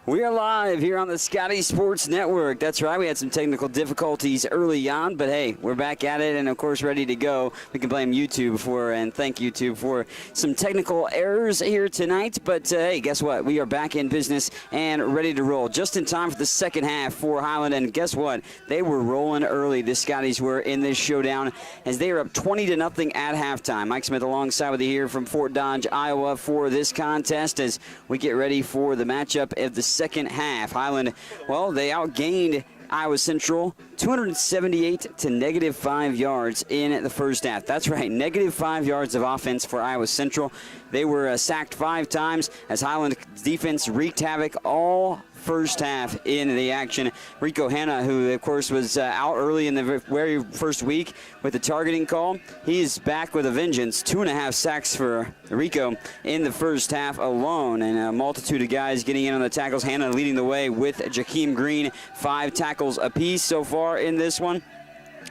We are live here on the Scotty Sports Network. That's right, we had some technical difficulties early on, but hey, we're back at it and of course ready to go. We can blame YouTube and thank YouTube for some technical errors here tonight, but hey, guess what? We are back in business and ready to roll. Just in time for the second half for Highland, and guess what? They were rolling early, the Scotties were, in this showdown as they were up 20-0 at halftime. Mike Smith alongside with you here from Fort Dodge, Iowa for this contest as we get ready for the matchup of the second half. Highland, well, they outgained Iowa Central 278 to -5 yards in the first half. That's right, -5 yards of offense for Iowa Central. They were sacked 5 times as Highland defense wreaked havoc all first half in the action. Rico Hanna, who of course was out early in the very first week with the targeting call, he's back with a vengeance. 2.5 sacks for Rico in the first half alone, and a multitude of guys getting in on the tackles. Hanna leading the way with Jakeem Green, 5 tackles apiece so far in this one,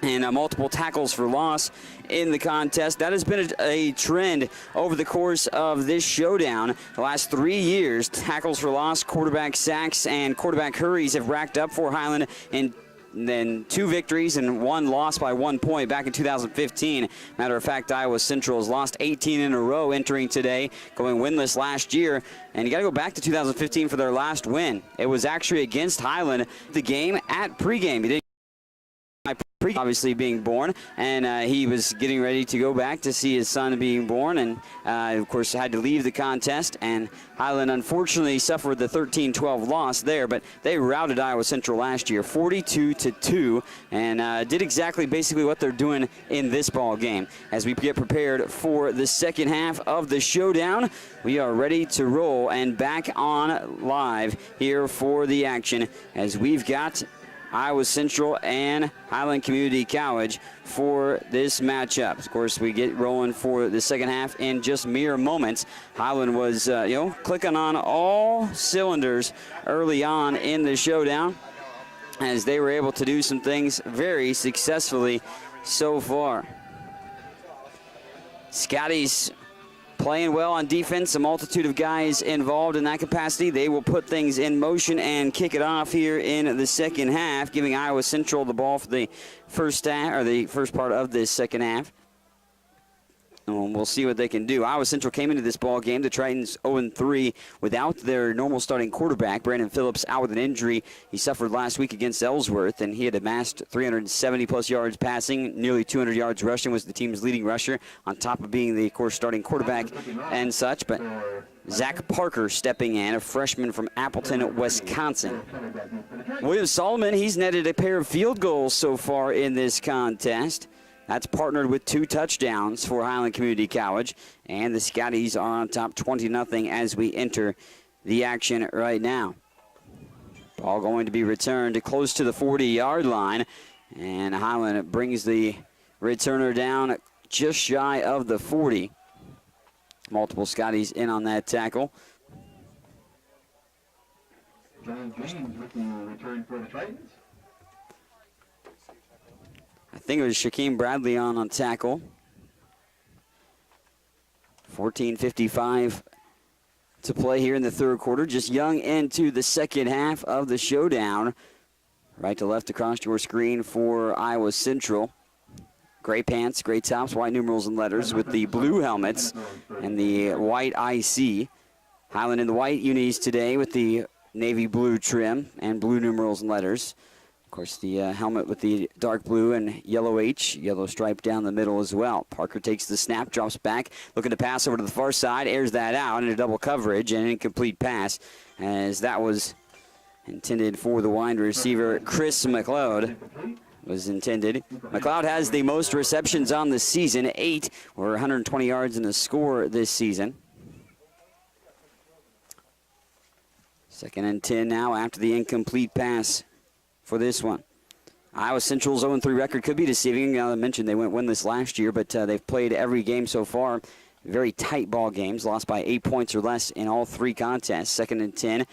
and multiple tackles for loss in the contest. That has been a trend over the course of this showdown. The last 3 years, tackles for loss, quarterback sacks, and quarterback hurries have racked up for Highland, and then 2 victories and 1 loss by 1 point back in 2015. Matter of fact, Iowa Central has lost 18 in a row entering today, going winless last year. And you got to go back to 2015 for their last win. It was actually against Highland, the game at pregame. He didn't obviously being born, and he was getting ready to go back to see his son being born, and of course had to leave the contest, and Highland unfortunately suffered the 13-12 loss there, but they routed Iowa Central last year 42-2, and did exactly basically what they're doing in this ball game. As we get prepared for the second half of the showdown, we are ready to roll and back on live here for the action as we've got Iowa Central and Highland Community College for this matchup. Of course, we get rolling for the second half in just mere moments. Highland was, clicking on all cylinders early on in the showdown as they were able to do some things very successfully so far. Scotty's playing well on defense, a multitude of guys involved in that capacity. They will put things in motion and kick it off here in the second half, giving Iowa Central the ball for the first part of this second half. And we'll see what they can do. Iowa Central came into this ball game, the Tritons 0-3 without their normal starting quarterback. Brandon Phillips out with an injury. He suffered last week against Ellsworth, and he had amassed 370-plus yards passing, nearly 200 yards rushing, was the team's leading rusher, on top of being the, of course, starting quarterback and such. But Zach Parker stepping in, a freshman from Appleton, Wisconsin. William Solomon, he's netted a pair of field goals so far in this contest. That's partnered with 2 touchdowns for Highland Community College, and the Scotties are on top 20-0 as we enter the action right now. Ball going to be returned close to the 40-yard line, and Highland brings the returner down just shy of the 40. Multiple Scotties in on that tackle. John James with the return for the Tritons. I think it was Shaquem Bradley on tackle. 14:55 to play here in the third quarter. Just young into the second half of the showdown. Right to left across your screen for Iowa Central. Gray pants, gray tops, white numerals and letters with the blue helmets and the white IC. Highland in the white unis today with the navy blue trim and blue numerals and letters. Of course, the helmet with the dark blue and yellow H, yellow stripe down the middle as well. Parker takes the snap, drops back, looking to pass over to the far side, airs that out into double coverage, and an incomplete pass, as that was intended for the wide receiver, Chris McLeod. Was intended. McLeod has the most receptions on the season, 8, or 120 yards in the score this season. 2nd and 10 now after the incomplete pass for this one. Iowa Central's 0-3 record could be deceiving. I mentioned they went winless last year, but they've played every game so far. Very tight ball games, lost by 8 points or less in all 3 contests. 2nd and 10.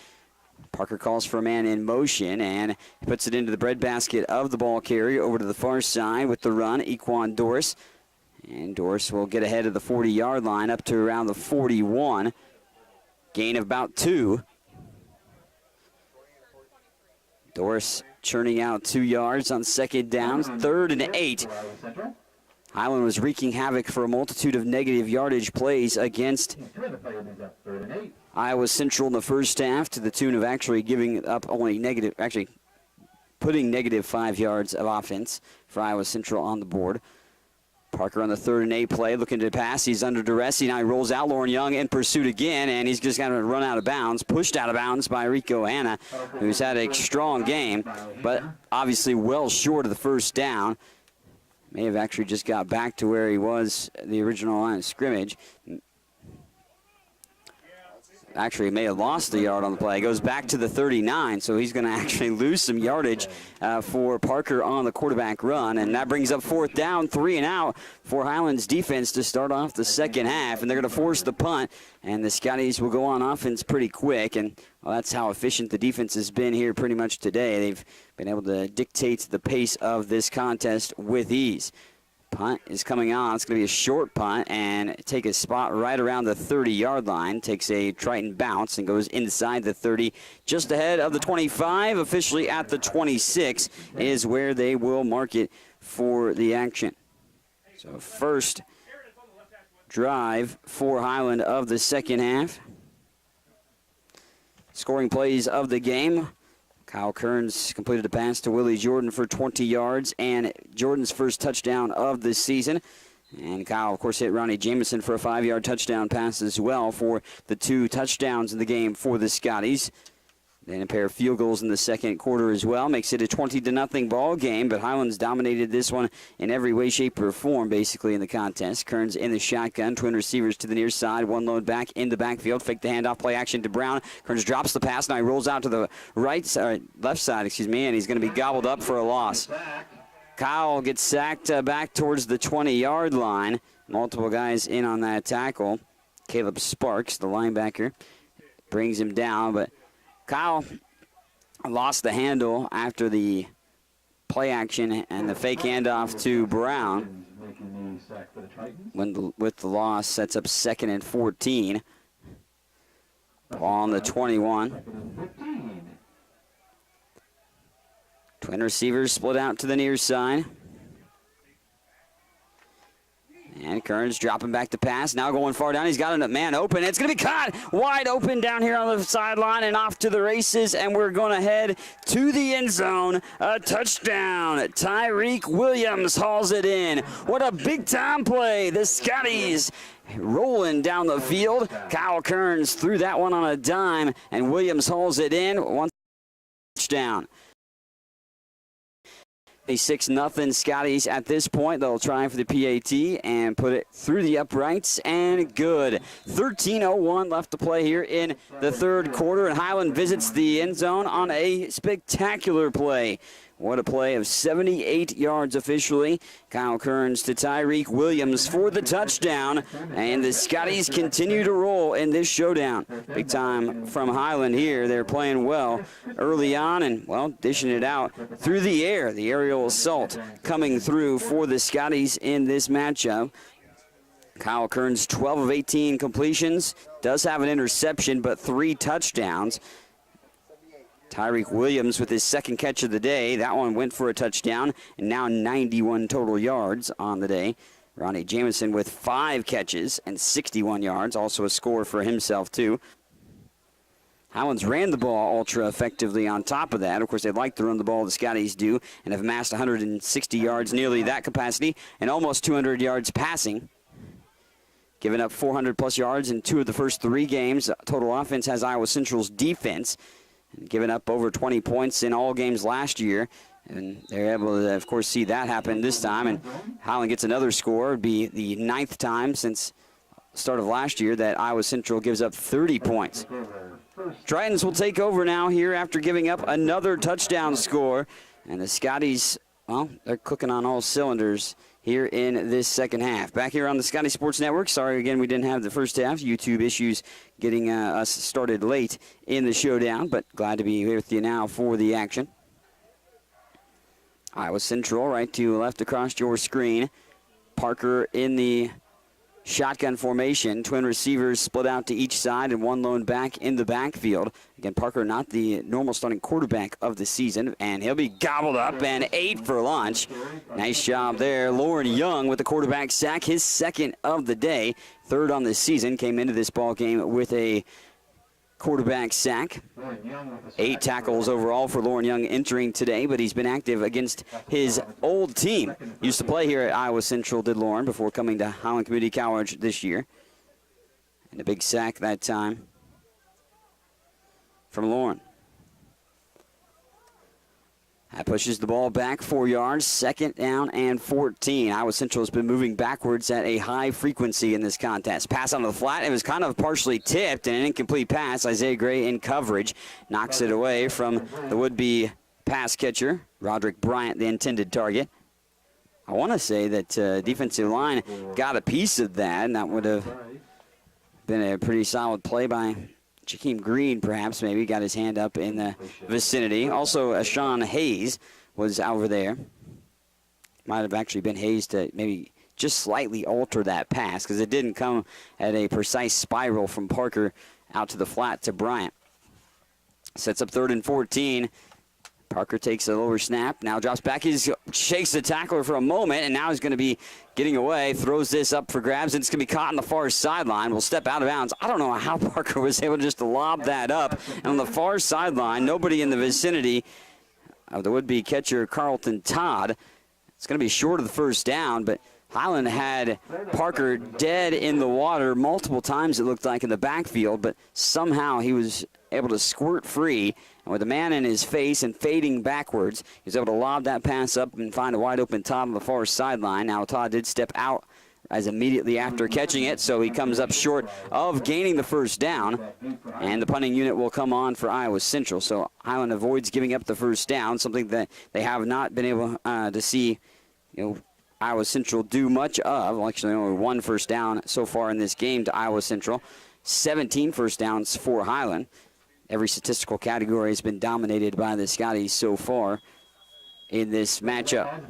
Parker calls for a man in motion and puts it into the breadbasket of the ball carrier over to the far side with the run, Equan Doris. And Doris will get ahead of the 40-yard line up to around the 41. Gain of about 2. Doris churning out 2 yards on second down, 3rd and 8. For Iowa Central. Highland was wreaking havoc for a multitude of negative yardage plays against Two of the players is up 3rd and 8. Iowa Central in the first half, to the tune of actually giving up putting negative 5 yards of offense for Iowa Central on the board. Parker on the 3rd and 8 play, looking to pass. He's under duress. Now he rolls out. Lauren Young in pursuit again, and he's just got to run out of bounds. Pushed out of bounds by Rico Hanna, who's had a strong game, but obviously well short of the first down. May have actually just got back to where he was the original line of scrimmage. Actually may have lost the yard on the play. Goes back to the 39, so he's going to actually lose some yardage for Parker on the quarterback run, and that brings up 4th down, 3 and out for Highland's defense to start off the second half, and they're going to force the punt, and the Scotties will go on offense pretty quick, and well, that's how efficient the defense has been here pretty much today. They've been able to dictate the pace of this contest with ease. Punt is coming on. It's going to be a short punt and take a spot right around the 30-yard line. Takes a Triton bounce and goes inside the 30, just ahead of the 25. Officially at the 26 is where they will mark it for the action. So first drive for Highland of the second half. Scoring plays of the game. Kyle Kearns completed a pass to Willie Jordan for 20 yards and Jordan's first touchdown of the season. And Kyle, of course, hit Ronnie Jameson for a 5-yard touchdown pass as well for the 2 touchdowns in the game for the Scotties. Then a pair of field goals in the second quarter as well. Makes it a 20-0 ball game, but Highlands dominated this one in every way, shape, or form, basically, in the contest. Kearns in the shotgun, twin receivers to the near side, one load back in the backfield. Fake the handoff, play action to Brown. Kearns drops the pass, now he rolls out to the left side, and he's going to be gobbled up for a loss. Kyle gets sacked back towards the 20-yard line. Multiple guys in on that tackle. Caleb Sparks, the linebacker, brings him down, but Kyle lost the handle after the play action and the fake handoff to Brown. With the loss, sets up 2nd and 14. Ball on the 21. Twin receivers split out to the near side. And Kearns dropping back to pass. Now going far down. He's got a man open. It's going to be caught wide open down here on the sideline and off to the races. And we're going to head to the end zone. A touchdown. Tyreek Williams hauls it in. What a big-time play. The Scotties rolling down the field. Kyle Kearns threw that one on a dime, and Williams hauls it in. One touchdown. 6-0 Scotties at this point. They'll try for the PAT and put it through the uprights, and good. 13:01 left to play here in the third quarter, and Highland visits the end zone on a spectacular play. What a play of 78 yards officially. Kyle Kearns to Tyreek Williams for the touchdown. And the Scotties continue to roll in this showdown. Big time from Highland here. They're playing well early on and, well, dishing it out through the air. The aerial assault coming through for the Scotties in this matchup. Kyle Kearns, 12 of 18 completions. Does have an interception, but 3 touchdowns. Tyreek Williams with his second catch of the day. That one went for a touchdown, and now 91 total yards on the day. Ronnie Jameson with 5 catches and 61 yards, also a score for himself, too. Highlands ran the ball ultra effectively on top of that. Of course, they like to run the ball, the Scotties do, and have amassed 160 yards, nearly that capacity, and almost 200 yards passing. Giving up 400-plus yards in 2 of the first 3 games. Total offense has Iowa Central's defense. Giving up over 20 points in all games last year. And they're able to, of course, see that happen this time. And Highland gets another score. It would be the 9th time since the start of last year that Iowa Central gives up 30 points. Tritons will take over now here after giving up another touchdown score. And the Scotties, well, they're cooking on all cylinders here in this second half. Back here on the Scotty Sports Network. Sorry again we didn't have the first half. YouTube issues getting us started late in the showdown, but glad to be here with you now for the action. Iowa Central right to left across your screen. Parker in the shotgun formation. Twin receivers split out to each side and one lone back in the backfield. Again, Parker not the normal starting quarterback of the season, and he'll be gobbled up and 8 for lunch. Nice job there. Lauren Young with the quarterback sack, his second of the day. Third on the season, came into this ball game with a quarterback sack. 8 tackles overall for Lauren Young entering today, but he's been active against his old team. Used to play here at Iowa Central, did Lauren, before coming to Highland Community College this year. And a big sack that time from Lauren. That pushes the ball back 4 yards, 2nd down and 14. Iowa Central has been moving backwards at a high frequency in this contest. Pass onto the flat. It was kind of partially tipped and an incomplete pass. Isaiah Gray in coverage knocks it away from the would-be pass catcher, Roderick Bryant, the intended target. I want to say that defensive line got a piece of that, and that would have been a pretty solid play by Jakeem Green, perhaps, maybe, got his hand up in the vicinity. Also, Sean Hayes was over there. Might have actually been Hayes to maybe just slightly alter that pass because it didn't come at a precise spiral from Parker out to the flat to Bryant. Sets up 3rd and 14. Parker takes a lower snap, now drops back. He shakes the tackler for a moment, and now he's going to be getting away. Throws this up for grabs, and it's going to be caught on the far sideline. Will step out of bounds. I don't know how Parker was able just to lob that up. And on the far sideline, nobody in the vicinity of the would-be catcher, Carlton Todd. It's going to be short of the first down, but Highland had Parker dead in the water multiple times, it looked like, in the backfield, but somehow he was able to squirt free. And with a man in his face and fading backwards, he was able to lob that pass up and find a wide-open Todd on the far sideline. Now Todd did step out as immediately after catching it, so he comes up short of gaining the first down, and the punting unit will come on for Iowa Central. So Highland avoids giving up the first down, something that they have not been able to see, Iowa Central do much of. Well, actually, only 1 first down so far in this game to Iowa Central. 17 first downs for Highland. Every statistical category has been dominated by the Scotties so far in this matchup.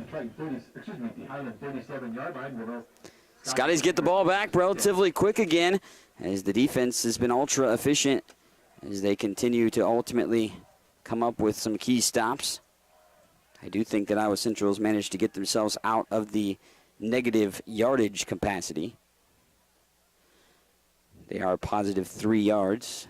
Scotties get the ball back relatively quick again, as the defense has been ultra efficient as they continue to ultimately come up with some key stops. I do think that Iowa Central has managed to get themselves out of the negative yardage capacity. They are positive 3 yards.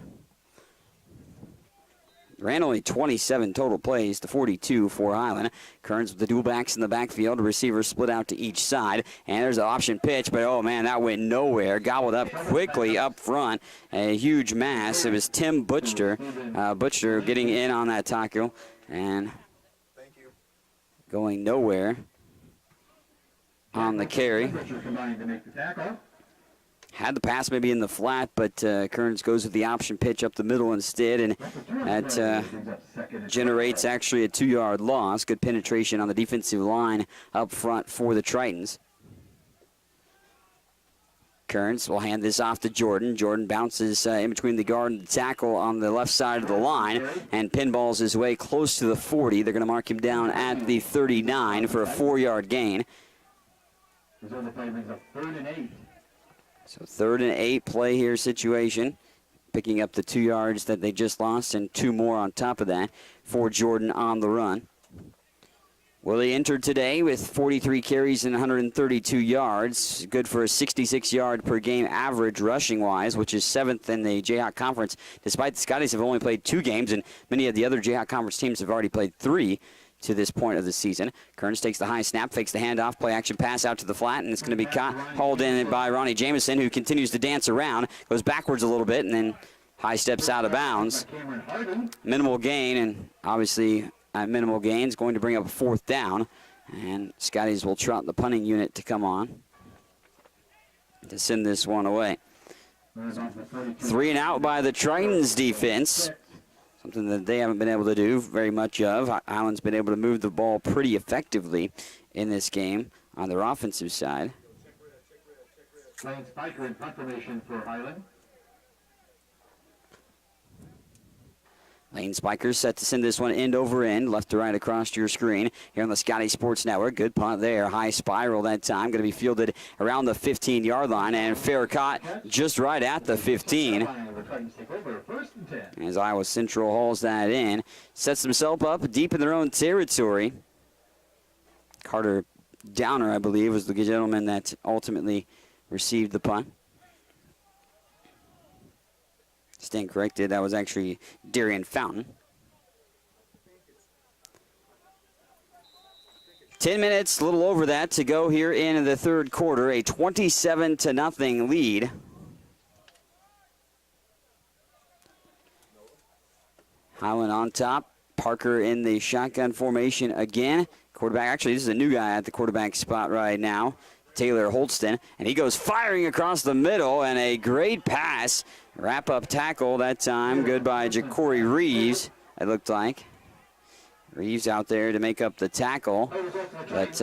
Ran only 27 total plays to 42 for Highland. Kearns with the dual backs in the backfield. The receivers split out to each side. And there's an option pitch, but oh man, that went nowhere. Gobbled up quickly up front. A huge mass. It was Tim Butcher. Butcher getting in on that tackle and going nowhere on the carry. Had the pass maybe in the flat, but Kearns goes with the option pitch up the middle instead, and that generates actually a 2-yard loss. Good penetration on the defensive line up front for the Tritons. Kearns will hand this off to Jordan. Jordan bounces in between the guard and the tackle on the left side of the line and pinballs his way close to the 40. They're going to mark him down at the 39 for a 4-yard gain. So 3rd and 8 play here situation. Picking up the 2 yards that they just lost and 2 more on top of that for Jordan on the run. Willie entered today with 43 carries and 132 yards. Good for a 66-yard per game average rushing-wise, which is 7th in the Jayhawk Conference, despite the Scotties have only played 2 games, and many of the other Jayhawk Conference teams have already played 3 to this point of the season. Kearns takes the high snap, fakes the handoff, play action pass out to the flat, and it's going to be caught, hauled in by Ronnie Jamison, who continues to dance around, goes backwards a little bit, and then high steps out of bounds. Minimal gain, and obviously minimal gain is going to bring up a 4th down, and Scotties will trot the punting unit to come on to send this one away. 3 and out by the Tritons defense. Something that they haven't been able to do very much of. Highland's been able to move the ball pretty effectively in this game on their offensive side. Lance Spiker in punt formation for Highland. Lane Spiker set to send this one end over end, left to right across your screen here on the Scotty Sports Network. Good punt there. High spiral that time. Going to be fielded around the 15-yard line, and fair caught just right at the 15. As Iowa Central hauls that in. Sets themselves up deep in their own territory. Carter Downer, I believe, was the gentleman that ultimately received the punt. Stand corrected. That was actually Darian Fountain. 10 minutes, a little over that, to go here in the third quarter. A 27-0 lead. Highland on top. Parker in the shotgun formation again. Quarterback, actually, this is a new guy at the quarterback spot right now. Taylor Holston, and he goes firing across the middle, and a great pass. Wrap-up tackle that time. Good by Ja'Cory Reeves, it looked like. Reeves out there to make up the tackle. But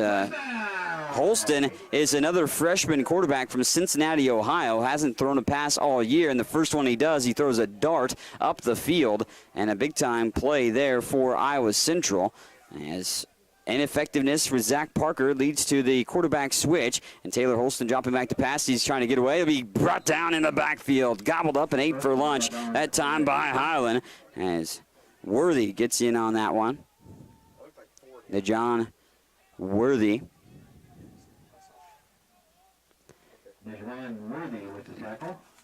Holston is another freshman quarterback from Cincinnati, Ohio. Hasn't thrown a pass all year, and the first one he does, he throws a dart up the field, and a big-time play there for Iowa Central. As ineffectiveness for Zach Parker leads to the quarterback switch, and Taylor Holston dropping back to pass. He's trying to get away. He'll be brought down in the backfield, gobbled up and ate for lunch, that time by Highland, as Worthy gets in on that one. The John Worthy.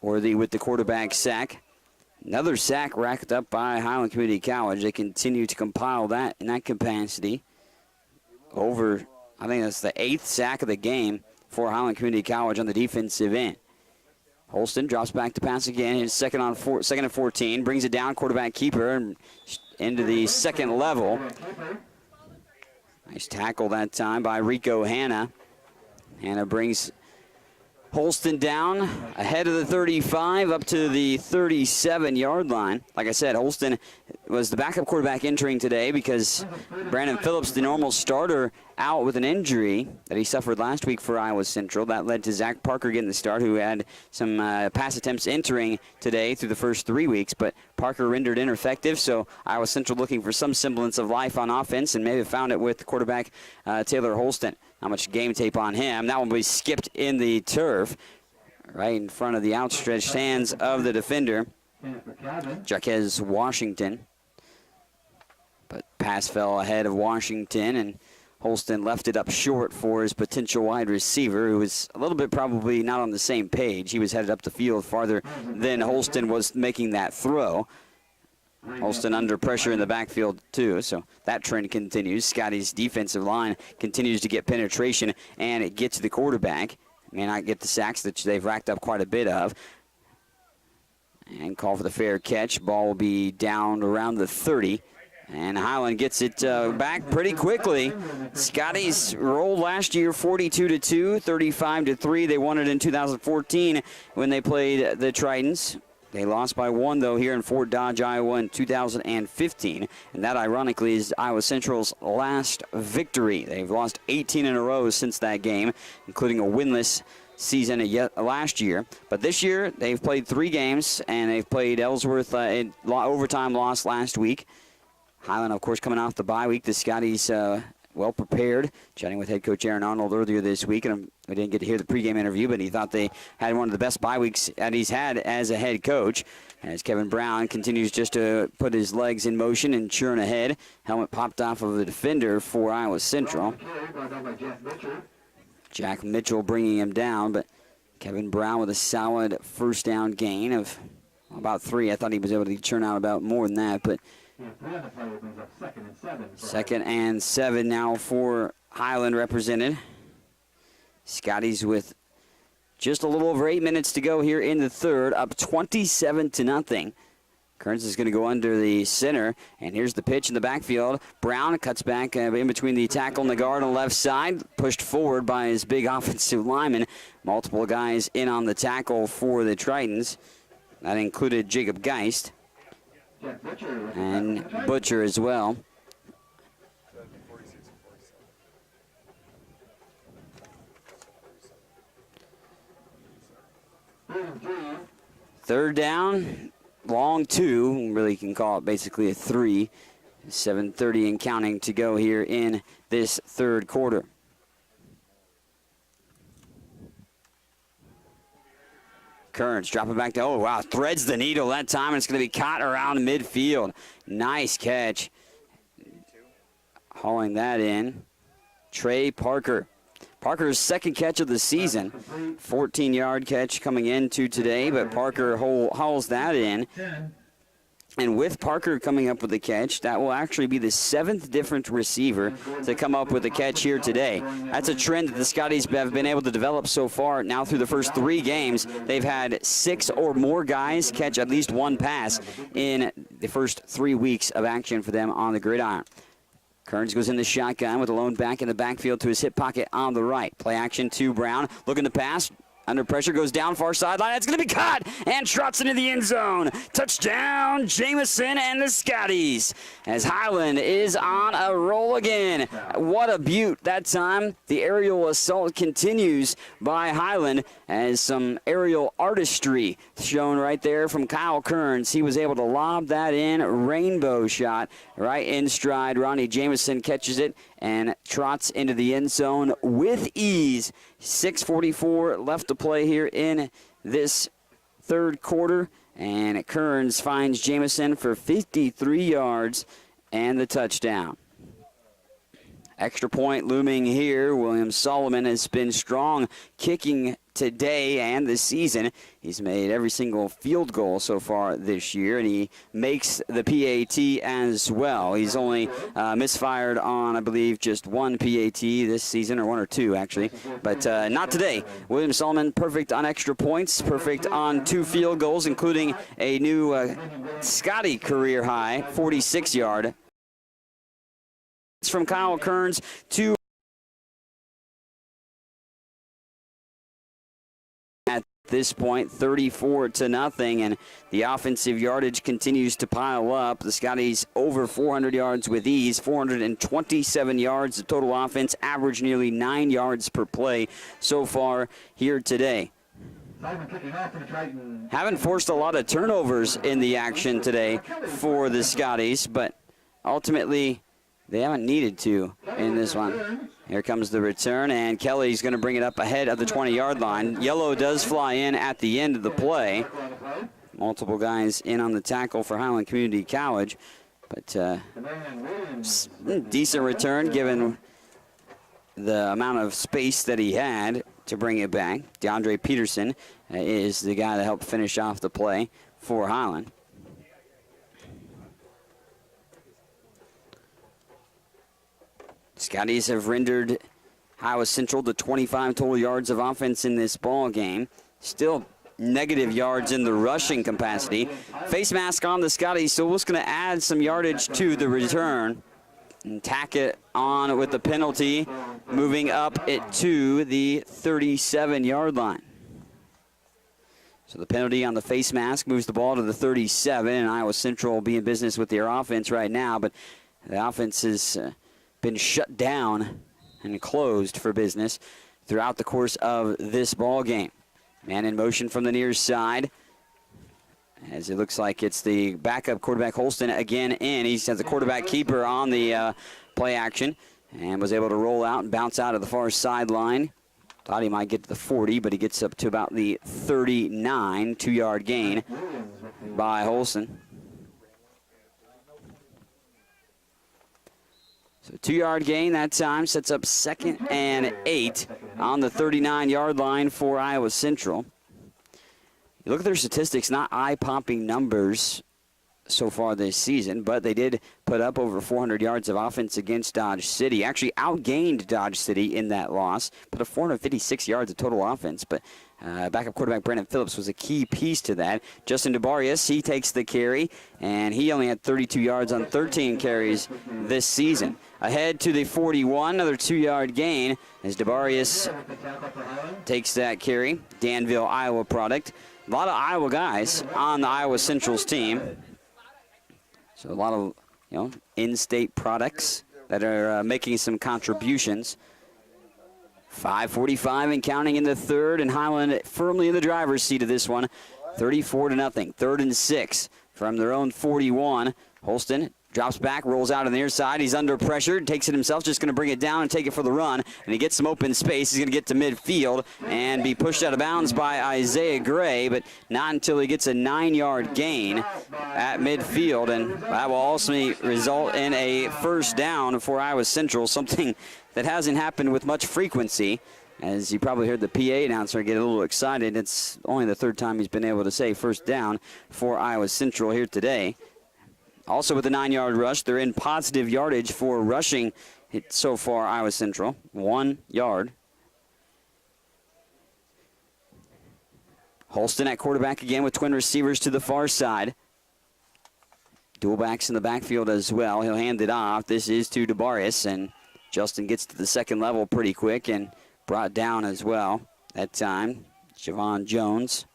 Worthy with the quarterback sack. Another sack racked up by Highland Community College. They continue to compile that in that capacity. Over, I think that's the 8th sack of the game for Highland Community College on the defensive end. Holston drops back to pass again. His second and 14. Brings it down, quarterback keeper, and into the second level. Nice tackle that time by Rico Hanna. Hanna brings Holston down ahead of the 35 up to the 37-yard line. Like I said, Holston was the backup quarterback entering today because Brandon Phillips, the normal starter, out with an injury that he suffered last week for Iowa Central. That led to Zach Parker getting the start, who had some pass attempts entering today through the first 3 weeks, but Parker rendered ineffective, so Iowa Central looking for some semblance of life on offense, and maybe found it with quarterback Taylor Holston. Not much game tape on him. That one will be skipped in the turf right in front of the outstretched hands of the defender, Jaquez Washington. But pass fell ahead of Washington, and Holston left it up short for his potential wide receiver, who was a little bit probably not on the same page. He was headed up the field farther than Holston was making that throw. Holston under pressure in the backfield, too, so that trend continues. Scotty's defensive line continues to get penetration and it gets to the quarterback. May not get the sacks that they've racked up quite a bit of. And call for the fair catch. Ball will be down around the 30. And Highland gets it back pretty quickly. Scotty's rolled last year 42-2, 35-3. They won it in 2014 when they played the Tritons. They lost by 1, though, here in Fort Dodge, Iowa in 2015. And that, ironically, is Iowa Central's last victory. They've lost 18 in a row since that game, including a winless season last year. But this year, they've played 3 games, and they've played Ellsworth in overtime loss last week. Highland, of course, coming off the bye week. The Scotties well prepared. Chatting with head coach Aaron Arnold earlier this week, and we didn't get to hear the pregame interview, but he thought they had one of the best bye weeks that he's had as a head coach. As Kevin Brown continues just to put his legs in motion and churn ahead. Helmet popped off of the defender for Iowa Central. Jack Mitchell bringing him down, but Kevin Brown with a solid first down gain of about 3. I thought he was able to churn out about more than that, but second and 7 now for Highland represented. Scotties with just a little over 8 minutes to go here in the third, up 27-0. Kearns is going to go under the center, and here's the pitch in the backfield. Brown cuts back in between the tackle and the guard on the left side, pushed forward by his big offensive lineman. Multiple guys in on the tackle for the Tritons. That included Jacob Geist and Butcher as well. Third down, long two. Really can call it basically a 3. 7:30 and counting to go here in this third quarter. Kearns dropping back to, oh, wow, threads the needle that time, and it's going to be caught around midfield. Nice catch. Hauling that in. Trey Parker. Parker's second catch of the season. 14-yard catch coming into today, but Parker hauls that in. And with Parker coming up with the catch, that will actually be the 7th different receiver to come up with a catch here today. That's a trend that the Scotties have been able to develop so far. Now through the first 3 games, they've had 6 or more guys catch at least one pass in the first 3 weeks of action for them on the gridiron. Kearns goes in the shotgun with a lone back in the backfield to his hip pocket on the right. Play action to Brown, looking to pass. Under pressure, goes down far sideline. It's going to be caught and trots into the end zone. Touchdown, Jamison and the Scotties. As Highland is on a roll again. What a beaut that time. The aerial assault continues by Highland as some aerial artistry shown right there from Kyle Kearns. He was able to lob that in. Rainbow shot right in stride. Ronnie Jamison catches it and trots into the end zone with ease. 6:44 left to play here in this third quarter, and Kearns finds Jamison for 53 yards and the touchdown. Extra point looming here. William Solomon has been strong kicking today and this season. He's made every single field goal so far this year, and he makes the PAT as well. He's only misfired on, I believe, just 1 PAT this season, or 1 or 2 actually, but not today. William Solomon perfect on extra points, perfect on 2 field goals, including a new Scotty career high 46-yard. It's from Kyle Kearns to at this point 34-0, and the offensive yardage continues to pile up. The Scotties over 400 yards with ease, 427 yards of total offense, average nearly 9 yards per play so far here today. Haven't forced a lot of turnovers in the action today for the Scotties, but ultimately they haven't needed to in this one. Here comes the return, and Kelly's going to bring it up ahead of the 20-yard line. Yellow does fly in at the end of the play. Multiple guys in on the tackle for Highland Community College, but decent return given the amount of space that he had to bring it back. DeAndre Peterson is the guy that helped finish off the play for Highland. Scotties have rendered Iowa Central to 25 total yards of offense in this ball game. Still negative yards in the rushing capacity. Face mask on the Scotties, so we're just going to add some yardage to the return and tack it on with the penalty, moving up it to the 37-yard line. So the penalty on the face mask moves the ball to the 37, and Iowa Central will be in business with their offense right now, but the offense has been shut down and closed for business throughout the course of this ball game. Man in motion from the near side, as it looks like it's the backup quarterback Holston again in. He has the quarterback keeper on the play action and was able to roll out and bounce out of the far sideline. Thought he might get to the 40, but he gets up to about the 39, 2-yard gain by Holston. So 2-yard gain that time sets up 2nd and 8 on the 39-yard line for Iowa Central. You look at their statistics, not eye-popping numbers so far this season, but they did put up over 400 yards of offense against Dodge City. Actually outgained Dodge City in that loss, put up 456 yards of total offense, but backup quarterback Brandon Phillips was a key piece to that. Justin DeBarius, he takes the carry, and he only had 32 yards on 13 carries this season. Ahead to the 41, another 2-yard gain as DeBarius takes that carry. Danville, Iowa product. A lot of Iowa guys on the Iowa Central's team. So a lot of, in-state products that are making some contributions. 5:45 and counting in the third, and Highland firmly in the driver's seat of this one. 34-0. 3rd and 6 from their own 41. Holston drops back, rolls out on the near side. He's under pressure, takes it himself, just going to bring it down and take it for the run. And he gets some open space. He's going to get to midfield and be pushed out of bounds by Isaiah Gray, but not until he gets a 9-yard gain at midfield. And that will also result in a first down for Iowa Central, something that hasn't happened with much frequency. As you probably heard the PA announcer get a little excited, it's only the 3rd time he's been able to say first down for Iowa Central here today. Also with the 9-yard rush, they're in positive yardage for rushing so far, Iowa Central. 1 yard. Holston at quarterback again with twin receivers to the far side. Dual backs in the backfield as well. He'll hand it off. This is to DeBarius, and Justin gets to the second level pretty quick and brought down as well that time. Javon Jones.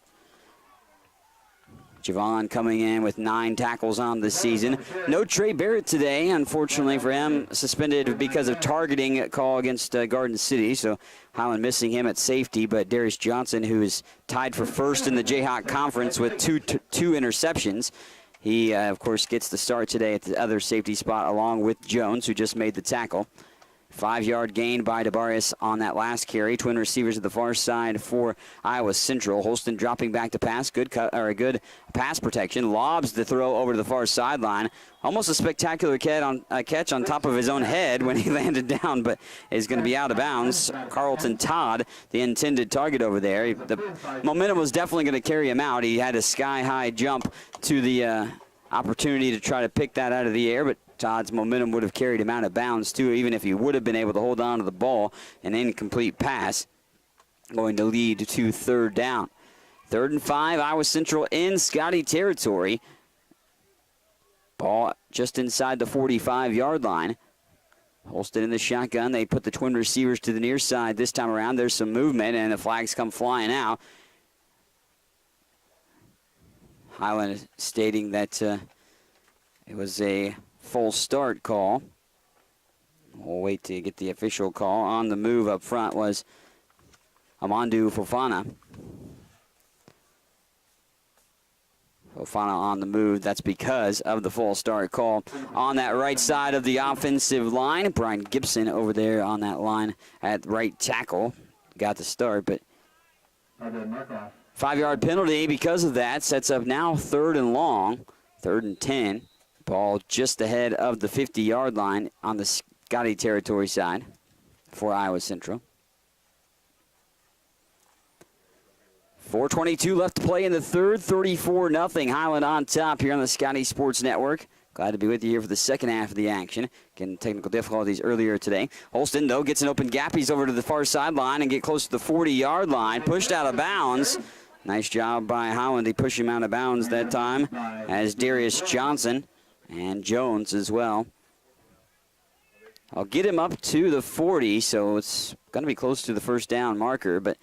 Javon coming in with 9 tackles on the season. No Trey Barrett today, unfortunately for him, suspended because of targeting call against Garden City. So Highland missing him at safety, but Darius Johnson, who is tied for first in the Jayhawk Conference with two interceptions. He, of course, gets the start today at the other safety spot along with Jones, who just made the tackle. 5-yard gain by DeBarius on that last carry. Twin receivers at the far side for Iowa Central. Holston dropping back to pass. Good pass protection. Lobs the throw over to the far sideline. Almost a spectacular catch on top of his own head when he landed down, but is going to be out of bounds. Carlton Todd, the intended target over there. The momentum was definitely going to carry him out. He had a sky-high jump to the opportunity to try to pick that out of the air, but Todd's momentum would have carried him out of bounds, too, even if he would have been able to hold on to the ball. An incomplete pass going to lead to 3rd down. 3rd and 5, Iowa Central in Scotty territory. Ball just inside the 45-yard line. Holston in the shotgun. They put the twin receivers to the near side this time around. There's some movement, and the flags come flying out. Highland stating that it was a full start call. We'll wait to get the official call. On the move up front was Amandu Fofana. Fofana on the move. That's because of the full start call. On that right side of the offensive line, Brian Gibson over there on that line at right tackle. Got the start, but 5-yard penalty because of that. Sets up now 3rd and long, 3rd and 10. Ball just ahead of the 50-yard line on the Scotty territory side for Iowa Central. 4:22 left to play in the 3rd. 34-0. Highland on top here on the Scotty Sports Network. Glad to be with you here for the second half of the action. Again, technical difficulties earlier today. Holston, though, gets an open gap. He's over to the far sideline and get close to the 40-yard line. Pushed out of bounds. Nice job by Highland. They push him out of bounds that time as Darius Johnson and Jones as well. I'll get him up to the 40, so it's going to be close to the first down marker, but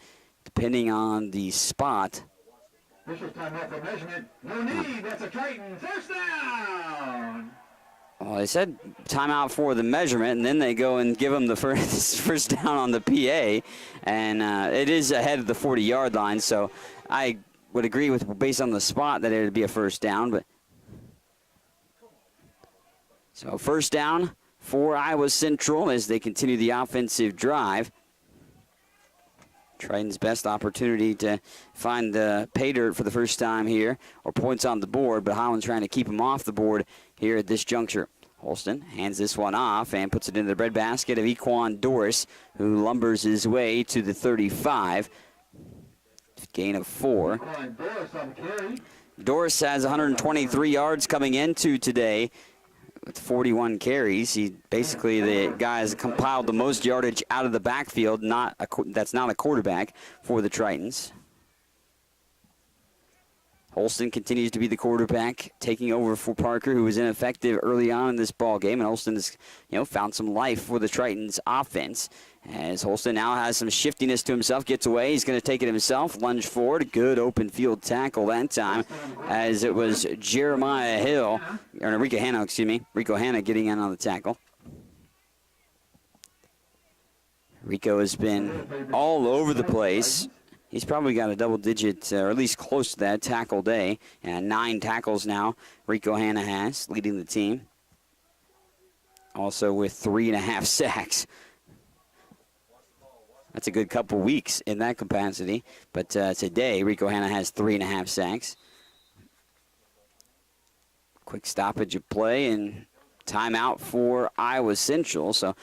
depending on the spot. This is time out for measurement. No need. That's a Triton. First down. Well, they said timeout for the measurement, and then they go and give him the first down on the PA, and it is ahead of the 40-yard line, so I would agree with, based on the spot, that it would be a first down, but so first down for Iowa Central as they continue the offensive drive. Triton's best opportunity to find the pay dirt for the first time here, or points on the board, but Highland's trying to keep him off the board here at this juncture. Holston hands this one off and puts it into the breadbasket of Equan Doris, who lumbers his way to the 35. Gain of 4. Doris has 123 yards coming into today with 41 carries. He basically the guy has compiled the most yardage out of the backfield. That's not a quarterback for the Tritons. Holston continues to be the quarterback, taking over for Parker, who was ineffective early on in this ball game, and Holston has, found some life for the Tritons' offense. As Holston now has some shiftiness to himself, gets away, he's going to take it himself, lunge forward, good open field tackle that time, as it was Jeremiah Hill, or Rico Hanna getting in on the tackle. Rico has been all over the place. he's probably got a double-digit, or at least close to that, tackle day. And 9 tackles now Rico Hanna has, leading the team. Also with 3.5 sacks. That's a good couple weeks in that capacity. But today, Rico Hanna has 3.5 sacks. Quick stoppage of play and timeout for Iowa Central. So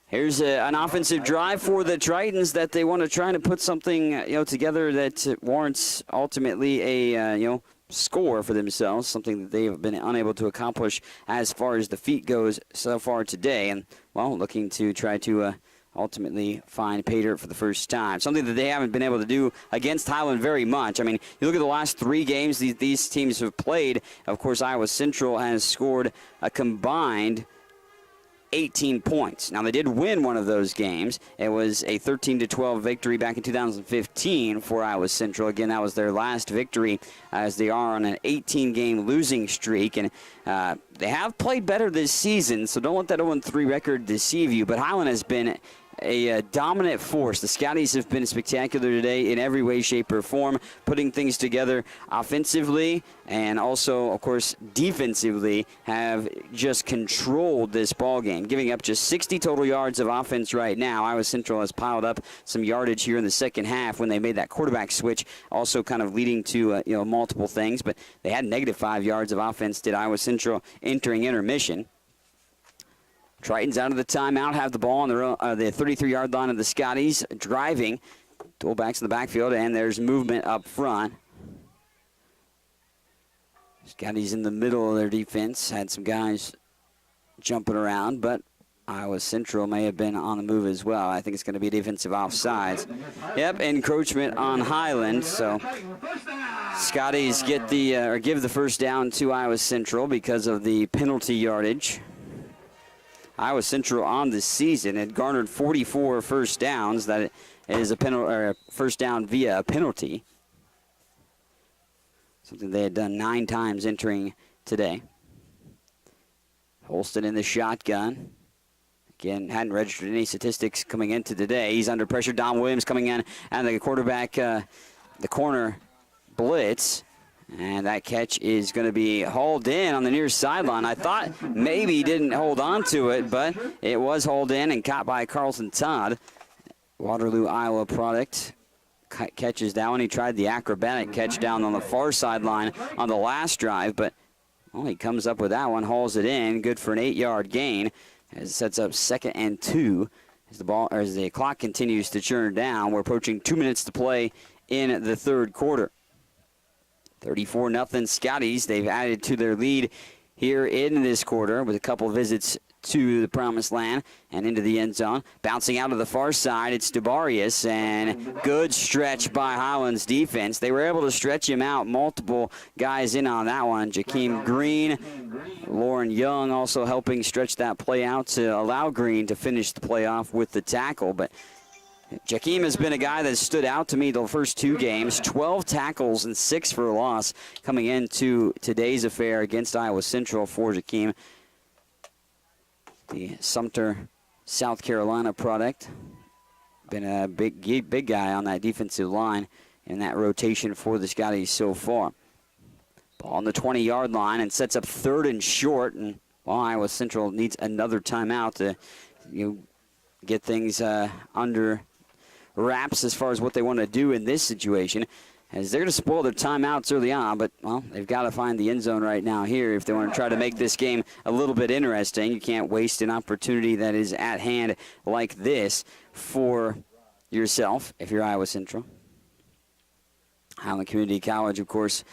here's an offensive drive for the Tritons that they want to try to put something together that warrants ultimately a score for themselves, something that they have been unable to accomplish as far as the feet goes so far today. And, well, looking to try to ultimately find pay dirt for the first time, something that they haven't been able to do against Highland very much. I mean, you look at the last 3 games these teams have played. Of course, Iowa Central has scored a combined 18 points. Now, they did win one of those games. It was a 13-12 victory back in 2015 for Iowa Central. Again, that was their last victory as they are on an 18-game losing streak. And they have played better this season, so don't let that 0-3 record deceive you. But Highland has been a dominant force. The Scotties have been spectacular today in every way, shape, or form, putting things together offensively and also, of course, defensively, have just controlled this ball game, giving up just 60 total yards of offense right now. Iowa Central has piled up some yardage here in the second half when they made that quarterback switch, also kind of leading to multiple things. But they had -5 yards of offense, did Iowa Central, entering intermission. Tritons out of the timeout, have the ball on the 33-yard line of the Scotties, driving. Fullbacks in the backfield, and there's movement up front. Scotties in the middle of their defense, had some guys jumping around, but Iowa Central may have been on the move as well. I think it's going to be defensive offsides. Yep, encroachment on Highland, so Scotties get give the first down to Iowa Central because of the penalty yardage. Iowa Central on the season had garnered 44 first downs. That is a first down via a penalty. Something they had done 9 times entering today. Holston in the shotgun. Again, hadn't registered any statistics coming into today. He's under pressure. Don Williams coming in, and the quarterback, the corner blitz. And that catch is going to be hauled in on the near sideline. I thought maybe he didn't hold on to it, but it was hauled in and caught by Carlton Todd. Waterloo, Iowa product. Catches that one. He tried the acrobatic catch down on the far sideline on the last drive, but he comes up with that one, hauls it in. Good for an 8-yard gain. As it sets up 2nd and 2 as the clock continues to churn down. We're approaching 2 minutes to play in the third quarter. 34-0 Scotties. They've added to their lead here in this quarter with a couple visits to the promised land and into the end zone. Bouncing out to the far side, it's Dubarius, and good stretch by Highland's defense. They were able to stretch him out. Multiple guys in on that one. Jakeem Green, Lauren Young also helping stretch that play out to allow Green to finish the play off with the tackle. But Jakeem has been a guy that stood out to me the first 2 games. 12 tackles and 6 for a loss coming into today's affair against Iowa Central for Jakeem. The Sumter, South Carolina product. Been a big guy on that defensive line in that rotation for the Scotties so far. Ball on the 20-yard line and sets up 3rd and short. And Iowa Central needs another timeout to get things under wraps as far as what they want to do in this situation, as they're going to spoil their timeouts early on, but, they've got to find the end zone right now here if they want to try to make this game a little bit interesting. You can't waste an opportunity that is at hand like this for yourself if you're Iowa Central. Highland Community College, of course,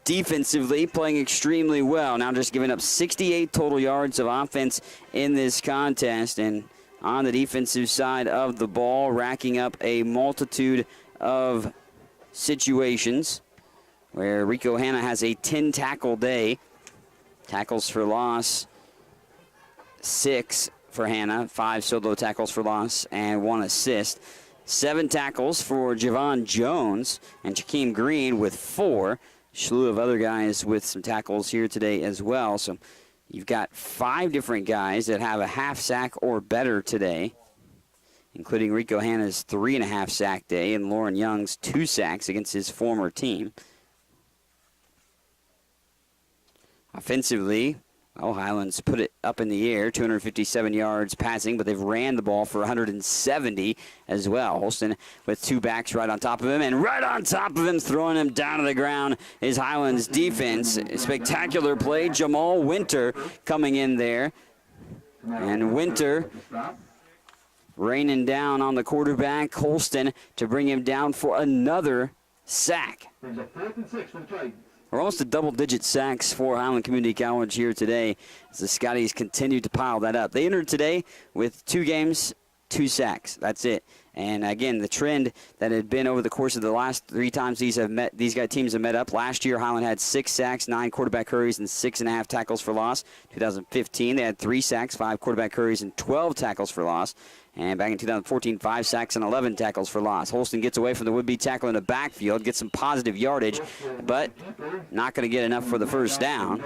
defensively playing extremely well. Now just giving up 68 total yards of offense in this contest, and on the defensive side of the ball, racking up a multitude of situations where Rico Hanna has a 10-tackle day. Tackles for loss, 6 for Hanna, 5 solo tackles for loss, and 1 assist. 7 tackles for Javon Jones, and Jakeem Green with 4. Slew of other guys with some tackles here today as well. So you've got 5 different guys that have a half sack or better today. including Rico Hanna's 3.5 sack day and Lauren Young's 2 sacks against his former team. Offensively, Highland's put it up in the air, 257 yards passing, but they've ran the ball for 170 as well. Holston with 2 backs right on top of him, and right on top of him, throwing him down to the ground, is Highland's defense. Spectacular play, Jamal Winter coming in there. And Winter raining down on the quarterback, Holston, to bring him down for another sack. There's a 4th and 6 for the Titans. We're almost to double-digit sacks for Highland Community College here today as the Scotties continue to pile that up. They entered today with 2 games, 2 sacks. That's it. And again, the trend that had been over the course of the last 3 times these teams have met up. Last year, Highland had 6 sacks, 9 quarterback hurries, and 6.5 tackles for loss. 2015, they had 3 sacks, 5 quarterback hurries, and 12 tackles for loss. And back in 2014, 5 sacks and 11 tackles for loss. Holston gets away from the would-be tackle in the backfield, gets some positive yardage, but not going to get enough for the first down.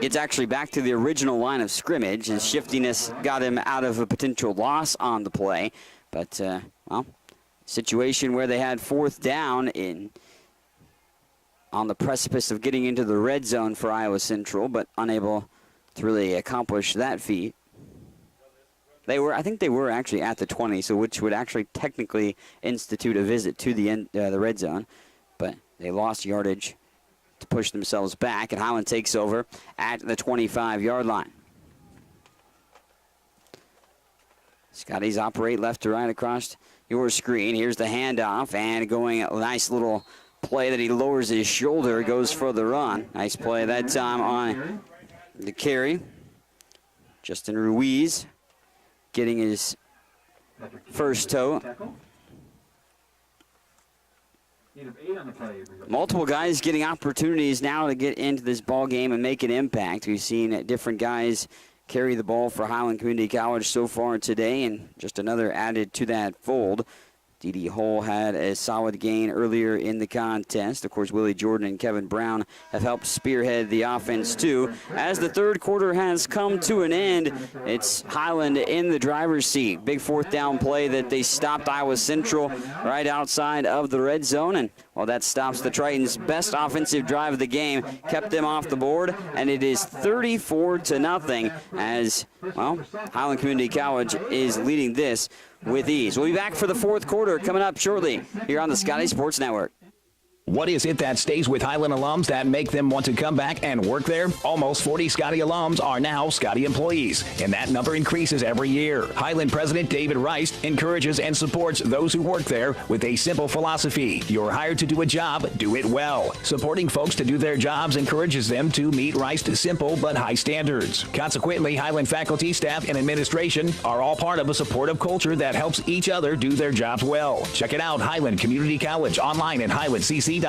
Gets actually back to the original line of scrimmage. His shiftiness got him out of a potential loss on the play. But, situation where they had 4th down on the precipice of getting into the red zone for Iowa Central, but unable to really accomplish that feat. I think they were actually at the 20, so which would actually technically institute a visit to the red zone, but they lost yardage to push themselves back, and Highland takes over at the 25-yard line. Scotties operate left to right across your screen. Here's the handoff, and going a nice little play that he lowers his shoulder, goes for the run. Nice play that time on the carry. Justin Ruiz getting his first toe. Multiple guys getting opportunities now to get into this ball game and make an impact. We've seen different guys carry the ball for Highland Community College so far today, and just another added to that fold. D.D. Hull had a solid gain earlier in the contest. Of course, Willie Jordan and Kevin Brown have helped spearhead the offense, too. As the third quarter has come to an end, it's Highland in the driver's seat. Big 4th down play that they stopped Iowa Central right outside of the red zone. And, well, that stops the Tritons' best offensive drive of the game, kept them off the board, and it is 34-0 as, well, Highland Community College is leading this with ease. We'll be back for the 4th quarter coming up shortly here on the Scotty Sports Network. What is it that stays with Highland alums that make them want to come back and work there? Almost 40 Scotty alums are now Scotty employees, and that number increases every year. Highland President David Rice encourages and supports those who work there with a simple philosophy. You're hired to do a job, do it well. Supporting folks to do their jobs encourages them to meet Rice's simple but high standards. Consequently, Highland faculty, staff, and administration are all part of a supportive culture that helps each other do their jobs well. Check it out, Highland Community College, online at highlandcc.edu.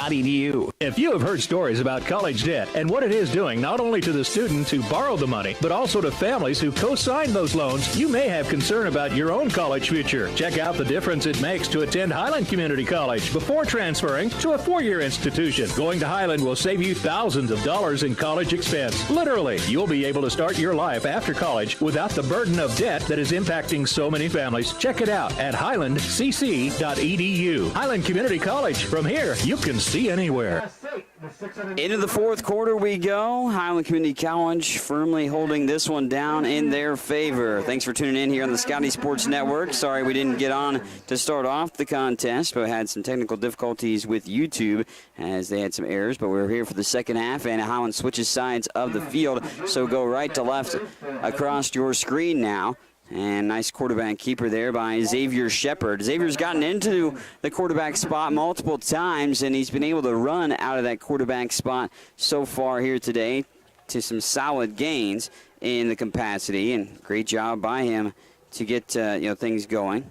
If you have heard stories about college debt and what it is doing not only to the student who borrowed the money, but also to families who co-signed those loans, you may have concern about your own college future. Check out the difference it makes to attend Highland Community College before transferring to a 4-year institution. Going to Highland will save you thousands of dollars in college expense. Literally, you'll be able to start your life after college without the burden of debt that is impacting so many families. Check it out at highlandcc.edu. Highland Community College. From here, you can see anywhere. Into the 4th quarter we go. Highland Community College firmly holding this one down in their favor. Thanks for tuning in here on the Scotty Sports Network. Sorry we didn't get on to start off the contest, but had some technical difficulties with YouTube as they had some errors. But we're here for the second half, and Highland switches sides of the field, so go right to left across your screen now. And nice quarterback keeper there by Xavier Shepard. Xavier's gotten into the quarterback spot multiple times, and he's been able to run out of that quarterback spot so far here today to some solid gains in the capacity. And great job by him to get things going.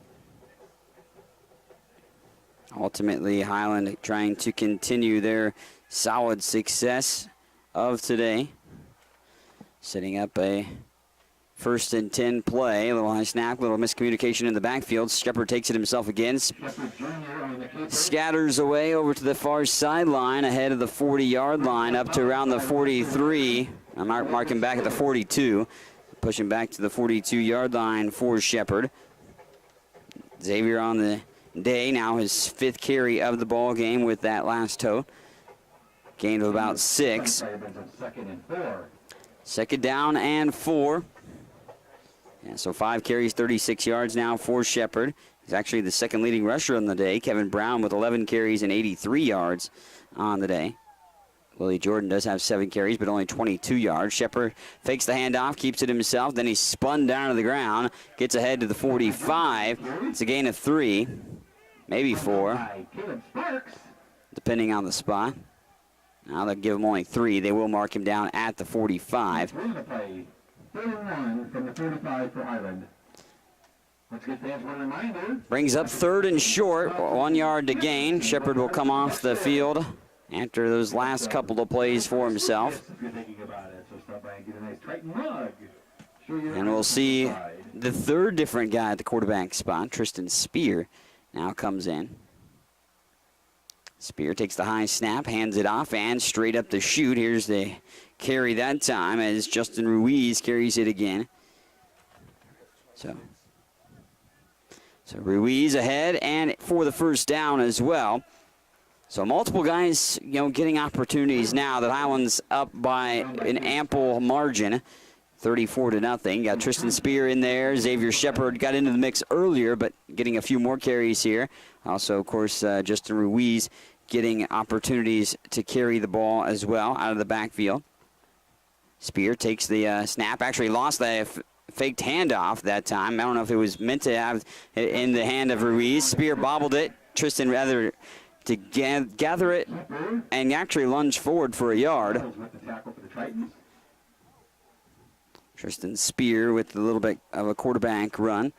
Ultimately, Highland trying to continue their solid success of today, setting up a 1st and 10 play. A little high snap, little miscommunication in the backfield. Shepard takes it himself again. Scatters away over to the far sideline ahead of the 40-yard line up to around the 43. I'm marking back at the 42. pushing back to the 42-yard line for Shepherd. Xavier on the day, now his 5th carry of the ball game with that last toe. Gain of about 6. Second down and 4. Yeah, so 5 carries, 36 yards now for Shepherd. He's actually the second leading rusher on the day. Kevin Brown with 11 carries and 83 yards on the day. Willie Jordan does have 7 carries, but only 22 yards. Shepherd fakes the handoff, keeps it himself. Then he's spun down to the ground, gets ahead to the 45. It's a gain of 3, maybe 4, depending on the spot. Now they'll give him only 3. They will mark him down at the 45. 31 from the 45 for Highland. Let's get fans one reminder. Brings up 3rd and short, 1 yard to gain. Shepherd will come off the field after those last couple of plays for himself. And we'll see the 3rd different guy at the quarterback spot. Tristan Spear now comes in. Spear takes the high snap, hands it off, and straight up the chute. Here's the carry that time as Justin Ruiz carries it again. So Ruiz ahead and for the first down as well. So multiple guys, getting opportunities now that Highland's up by an ample margin, 34-0. Got Tristan Spear in there. Xavier Shepherd got into the mix earlier, but getting a few more carries here. Also, of course, Justin Ruiz getting opportunities to carry the ball as well out of the backfield. Spear takes the snap. Actually lost the faked handoff that time. I don't know if it was meant to have it in the hand of Ruiz. Spear bobbled it. Tristan rather to gather it and actually lunge forward for a yard. Tristan Spear with a little bit of a quarterback run.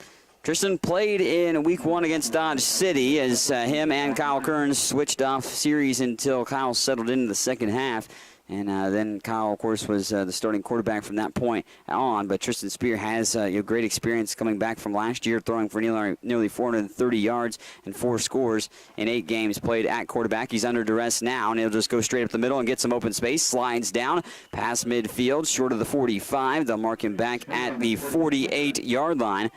Tristan played in week 1 against Dodge City as him and Kyle Kearns switched off series until Kyle settled into the second half. And then Kyle, of course, was the starting quarterback from that point on. But Tristan Spear has great experience coming back from last year, throwing for nearly 430 yards and 4 scores in 8 games played at quarterback. He's under duress now, and he'll just go straight up the middle and get some open space. Slides down, past midfield, short of the 45. They'll mark him back at the 48-yard line.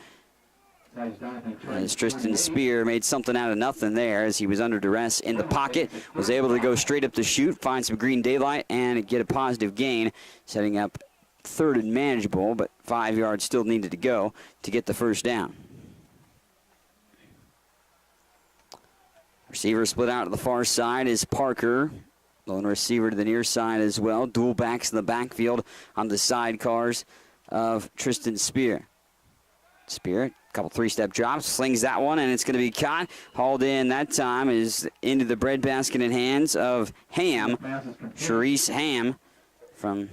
As Tristan Spear made something out of nothing there as he was under duress in the pocket, was able to go straight up the chute, find some green daylight, and get a positive gain, setting up 3rd and manageable, but 5 yards still needed to go to get the first down. Receiver split out to the far side is Parker. Lone receiver to the near side as well. Dual backs in the backfield on the sidecars of Tristan Spear. Spear, couple 3-step drops, slings that one, and it's going to be caught. Hauled in that time is into the breadbasket in hands of Ham, Sharice Ham from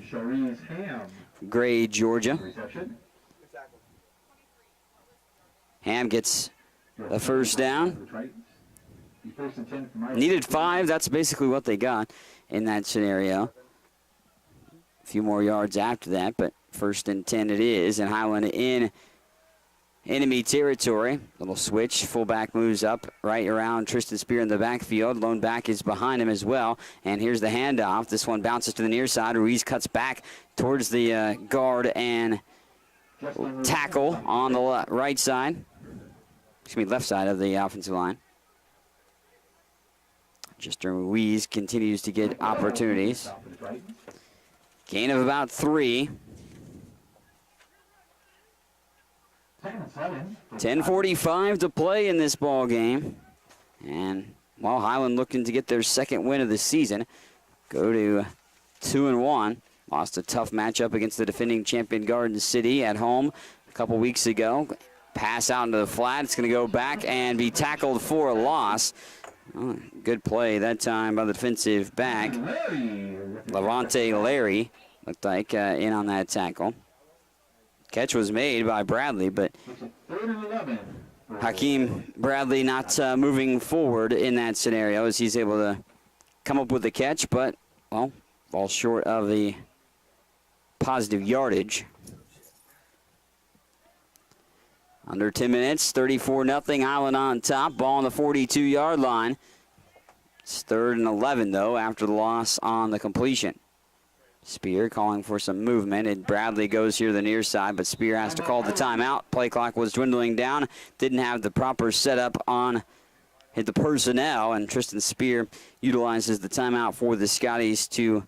Gray, Georgia. Ham gets the first down. Needed 5. That's basically what they got in that scenario. A few more yards after that, but 1st and 10 it is, and Highland in enemy territory. Little switch. Fullback moves up right around Tristan Spear in the backfield. Lone back is behind him as well. And here's the handoff. This one bounces to the near side. Ruiz cuts back towards the guard and tackle on the right side. Left side of the offensive line. Justin Ruiz continues to get opportunities. Gain of about 3. 10:45 to play in this ball game. And while Highland looking to get their 2nd win of the season, go to 2-1. Lost a tough matchup against the defending champion Garden City at home a couple weeks ago. Pass out into the flat. It's going to go back and be tackled for a loss. Oh, good play that time by the defensive back. Levante Larry looked like in on that tackle. Catch was made by Bradley, but Hakeem Bradley not moving forward in that scenario as he's able to come up with the catch, but, well, falls short of the positive yardage. Under 10 minutes, 34-0, Highland on top. Ball on the 42-yard line. It's 3rd and 11, though, after the loss on the completion. Spear calling for some movement, and Bradley goes here to the near side, but Spear has to call the timeout. Play clock was dwindling down, didn't have the proper setup on the personnel, and Tristan Spear utilizes the timeout for the Scotties to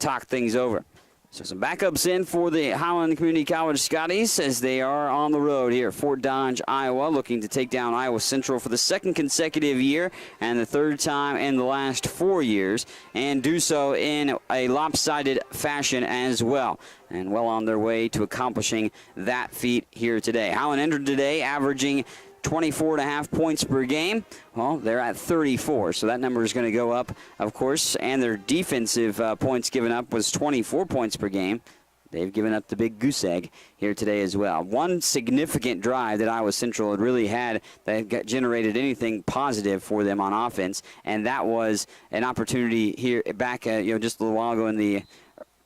talk things over. So some backups in for the Highland Community College Scotties as they are on the road here. Fort Dodge, Iowa, looking to take down Iowa Central for the second consecutive year and the third time in the last 4 years, and do so in a lopsided fashion as well. And well on their way to accomplishing that feat here today. Highland entered today averaging 24.5 points per game. Well, they're at 34, so that number is going to go up, of course. And their defensive points given up was 24 points per game. They've given up the big goose egg here today as well. One significant drive that Iowa Central had really had that generated anything positive for them on offense, and that was an opportunity here back just a little while ago in the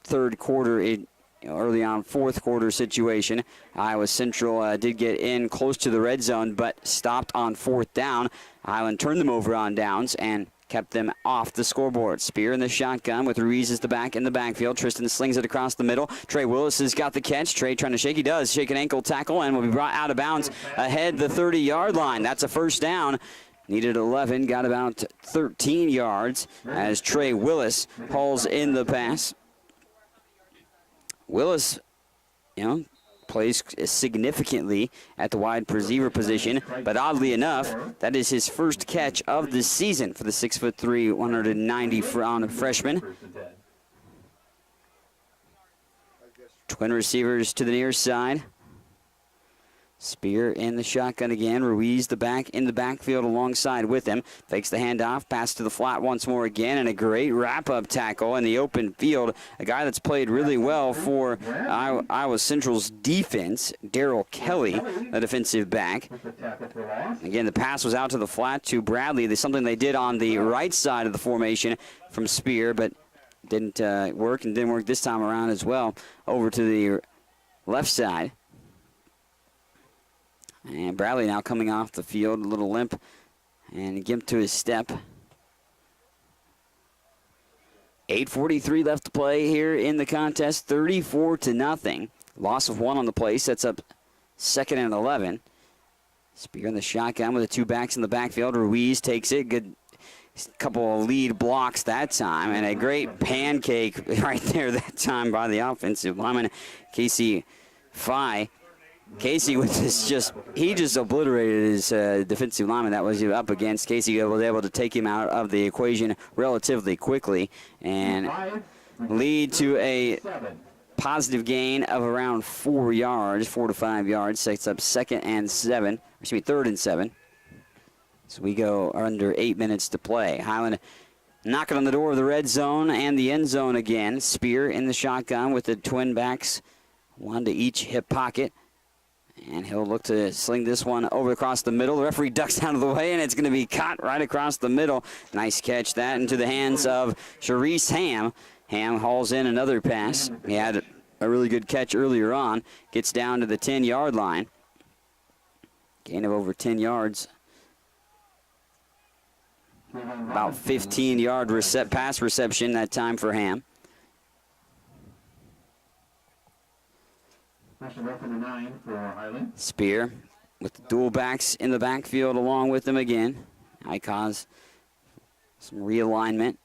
third quarter. Early on, fourth quarter situation. Iowa Central did get in close to the red zone, but stopped on fourth down. Highland turned them over on downs and kept them off the scoreboard. Spear in the shotgun with Ruiz as the back in the backfield. Tristan slings it across the middle. Trey Willis has got the catch. Trey trying to shake. He does. Shake an ankle tackle and will be brought out of bounds ahead the 30-yard line. That's a first down. Needed 11, got about 13 yards as Trey Willis hauls in the pass. Willis, plays significantly at the wide receiver position, but oddly enough, that is his first catch of the season for the 6'3", 190-pound freshman. Twin receivers to the near side. Spear in the shotgun again. Ruiz the back in the backfield alongside with him. Fakes the handoff. Pass to the flat once more again. And a great wrap-up tackle in the open field. A guy that's played really well for Iowa Central's defense, Darrell Kelly, the defensive back. Again, the pass was out to the flat to Bradley. There's something they did on the right side of the formation from Spear, but didn't work, and didn't work this time around as well. Over to the left side. And Bradley now coming off the field, a little limp, and gimp to his step. 8:43 left to play here in the contest, 34-0. Loss of 1 on the play, sets up 2nd and 11. Spear in the shotgun with the two backs in the backfield. Ruiz takes it, good couple of lead blocks that time, and a great pancake right there that time by the offensive lineman, Casey Fye. Casey with this he just obliterated his defensive lineman that was up against. Casey was able to take him out of the equation relatively quickly and lead to a positive gain of around 4 yards, 4 to 5 yards. Sets up 3rd and 7. So we go under 8 minutes to play. Highland knocking on the door of the red zone and the end zone again. Spear in the shotgun with the twin backs, one to each hip pocket. And he'll look to sling this one over across the middle. The referee ducks out of the way, and it's going to be caught right across the middle. Nice catch that into the hands of Sharice Ham. Ham hauls in another pass. He had a really good catch earlier on. Gets down to the 10-yard line. Gain of over 10 yards. About 15-yard pass reception that time for Ham. Spear with the dual backs in the backfield along with them again. I cause some realignment.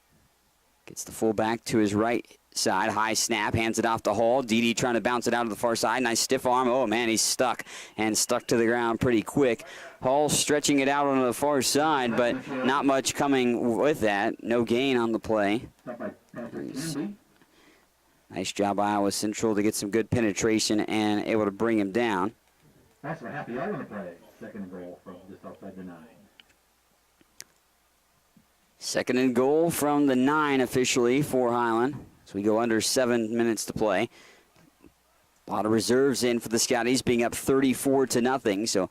Gets the fullback to his right side. High snap, hands it off to Hall. Dede trying to bounce it out to the far side. Nice stiff arm. Oh, man, he's stuck to the ground pretty quick. Hall stretching it out on the far side, but not much coming with that. No gain on the play. Nice job by Iowa Central to get some good penetration and able to bring him down. That's a happy yard on the play. 2nd goal from just outside the 9. 2nd and goal from the 9 officially for Highland. So we go under 7 minutes to play. A lot of reserves in for the Scotties, being up 34-0. So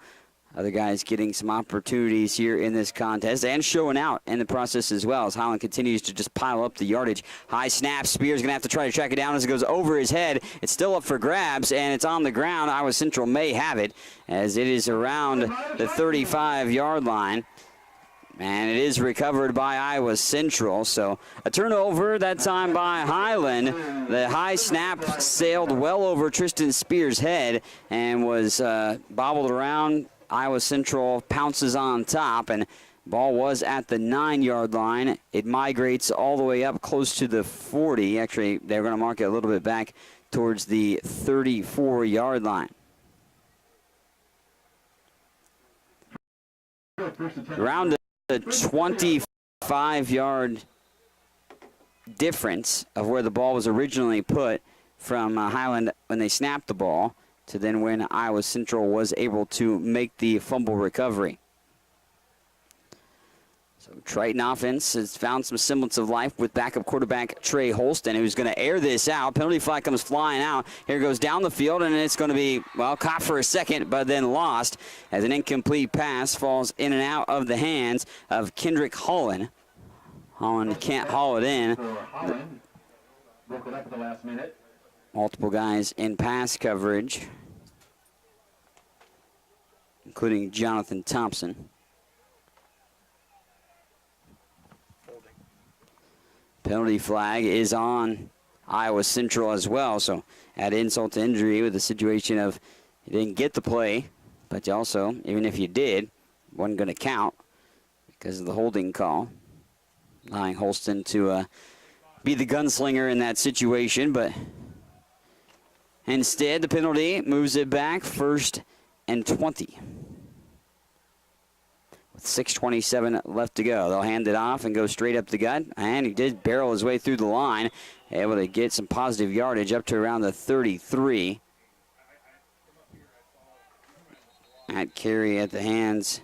other guys getting some opportunities here in this contest and showing out in the process as well as Highland continues to just pile up the yardage. High snap. Spear's going to have to try to track it down as it goes over his head. It's still up for grabs, and it's on the ground. Iowa Central may have it as it is around the 35-yard line. And it is recovered by Iowa Central. So a turnover that time by Highland. The high snap sailed well over Tristan Spears' head and was bobbled around. Iowa Central pounces on top, and ball was at the 9-yard line. It migrates all the way up close to the 40. Actually, they're going to mark it a little bit back towards the 34-yard line. Around the 25-yard difference of where the ball was originally put from Highland when they snapped the ball to then when Iowa Central was able to make the fumble recovery. So Triton offense has found some semblance of life with backup quarterback Trey Holston, who's going to air this out. Penalty flag comes flying out. Here goes down the field, and it's going to be, well, caught for a second, but then lost as an incomplete pass falls in and out of the hands of Kendrick Holland. Holland can't haul it in. Highland broke it up at the last minute. Multiple guys in pass coverage, including Jonathan Thompson. Penalty flag is on Iowa Central as well, so add insult to injury with the situation of you didn't get the play, but you also, even if you did, wasn't going to count because of the holding call, allowing Holston to be the gunslinger in that situation, but instead the penalty moves it back 1st and 20. 6:27 left to go. They'll hand it off and go straight up the gut. And he did barrel his way through the line, able to get some positive yardage up to around the 33. That carry at the hands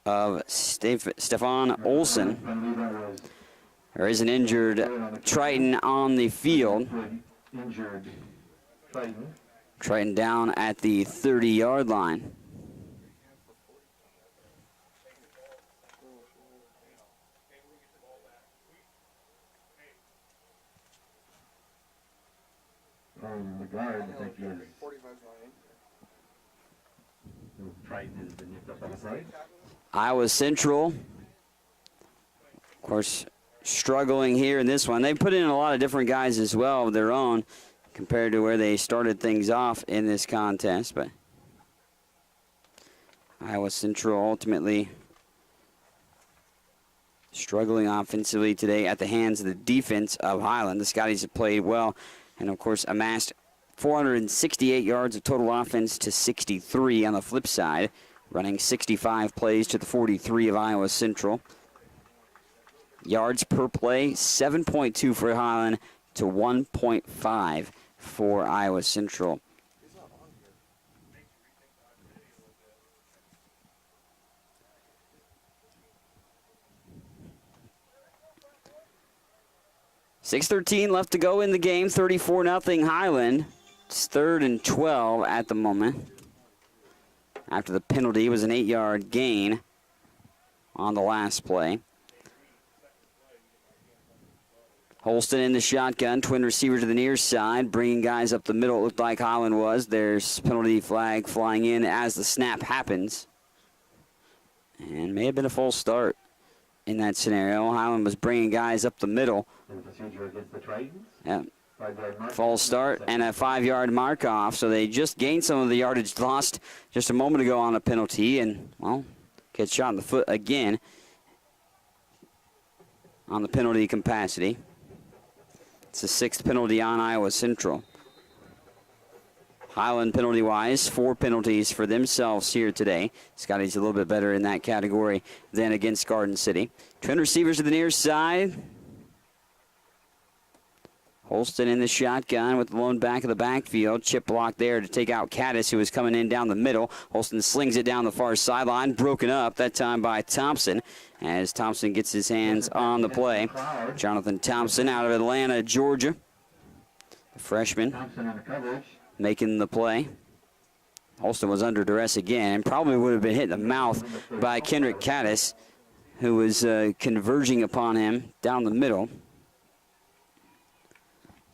of Stefan Olsen. There is an injured Triton on the field. Triton down at the 30-yard line. The guard, I think, is Triton has been nipped up on the side. Iowa Central, of course, struggling here in this one. They put in a lot of different guys as well of their own compared to where they started things off in this contest. But Iowa Central ultimately struggling offensively today at the hands of the defense of Highland. The Scotties have played well and, of course, amassed 468 yards of total offense to 63 on the flip side, running 65 plays to the 43 of Iowa Central. Yards per play, 7.2 for Highland to 1.5 for Iowa Central. .6:13 left to go in the game, 34-0 Highland. It's 3rd and 12 at the moment. After the penalty was an 8-yard gain on the last play. Holston in the shotgun, twin receiver to the near side, bringing guys up the middle. It looked like Highland was. There's penalty flag flying in as the snap happens. And may have been a false start in that scenario. Highland was bringing guys up the middle. Yeah. False start and a 5-yard mark off, so they just gained some of the yardage lost just a moment ago on a penalty, and, well, gets shot in the foot again on the penalty capacity. It's the 6th penalty on Iowa Central. Highland penalty-wise, 4 penalties for themselves here today. Scotty's a little bit better in that category than against Garden City. Twin receivers to the near side. Holston in the shotgun with the lone back of the backfield. Chip block there to take out Caddis, who was coming in down the middle. Holston slings it down the far sideline. Broken up that time by Thompson as Thompson gets his hands on the play. Jonathan Thompson out of Atlanta, Georgia. The freshman making the play. Holston was under duress again and probably would have been hit in the mouth by Kendrick Caddis, who was converging upon him down the middle.